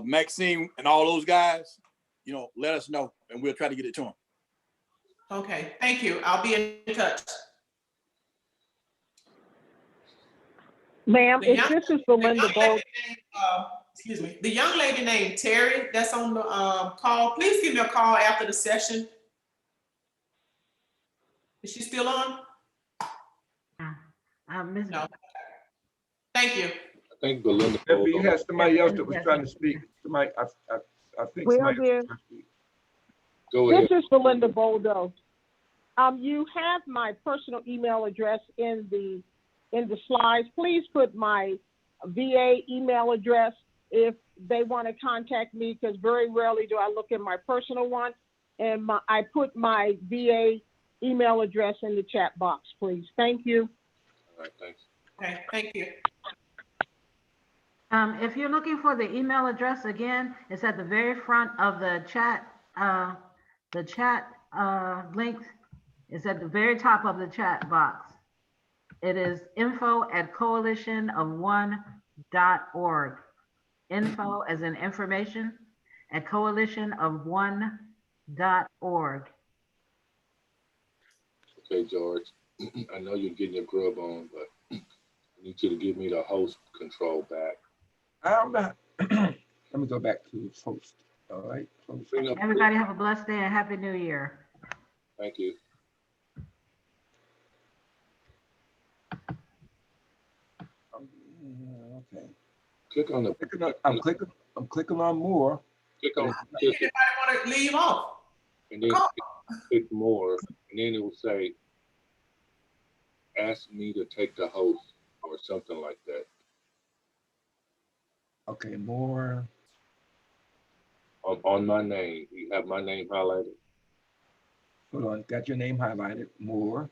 Maxine and all those guys, you know, let us know and we'll try to get it to them. Okay, thank you. I'll be in touch. Ma'am, The if young- this is the Belinda young Bold, lady named, excuse me, the young lady named Terry that's on the call, please give me a call after the session. Is she still on? Ms. No. Thank you. I think Belinda. If you had somebody else that was trying to speak, somebody, I think Well, somebody dear, else was trying to speak. Go this ahead. is Belinda Boldo. You have my personal email address in the slides. Please put my VA email address if they want to contact me, because very rarely do I look at my personal one. And I put my VA email address in the chat box, please. Thank you. All right, thanks. Okay, thank you. If you're looking for the email address again, it's at the very front of the chat. The chat link is at the very top of the chat box. It is info@coalitionof1.org. Info as in information at coalitionof1.org. Okay, George. I know you're getting your grub on, but I need you to give me the host control back. I'm not. Let me go back to the host. All right. Everybody have a blessed day and Happy New Year. Thank you. Okay. Click on the. I'm clicking on more. Click on. Anybody want to leave off? And then click more, and then it will say, "Ask me to take the host" or something like that. Okay, more. On my name, you have my name highlighted. Hold on, got your name highlighted. More.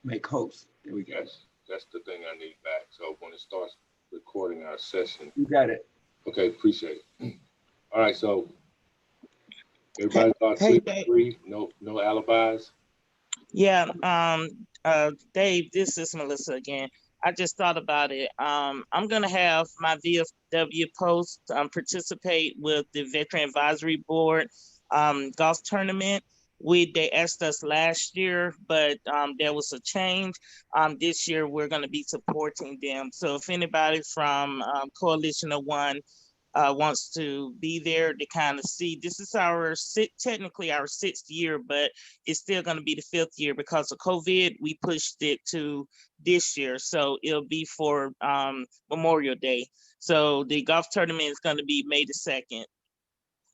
Make host. There we go. Yes, that's the thing I need back. So when it starts recording our session. You got it. Okay, appreciate it. All right, so everybody got sleep-free, no alibis. Yeah, Dave, this is Melissa again. I just thought about it. I'm gonna have my VFW post participate with the Veteran Advisory Board golf tournament. They asked us last year, but there was a change. This year we're gonna be supporting them. So if anybody from Coalition of One wants to be there to kind of see, this is technically our 6th year, but it's still going to be the 5th year because of COVID. We pushed it to this year, so it'll be for Memorial Day. So the golf tournament is going to be May the 2nd,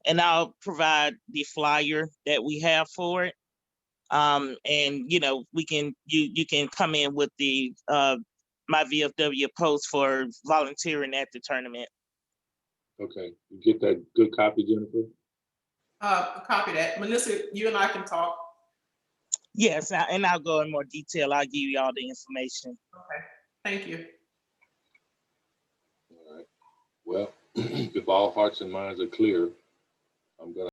and I'll provide the flyer that we have for it. And you know, you can come in with the my VFW post for volunteering at the tournament. Okay, you get that good copy, Jennifer? Copy that. Melissa, you and I can talk. Yes, and I'll go in more detail. I'll give you all the information. Okay, thank you. All right. Well, if all hearts and minds are clear, I'm gonna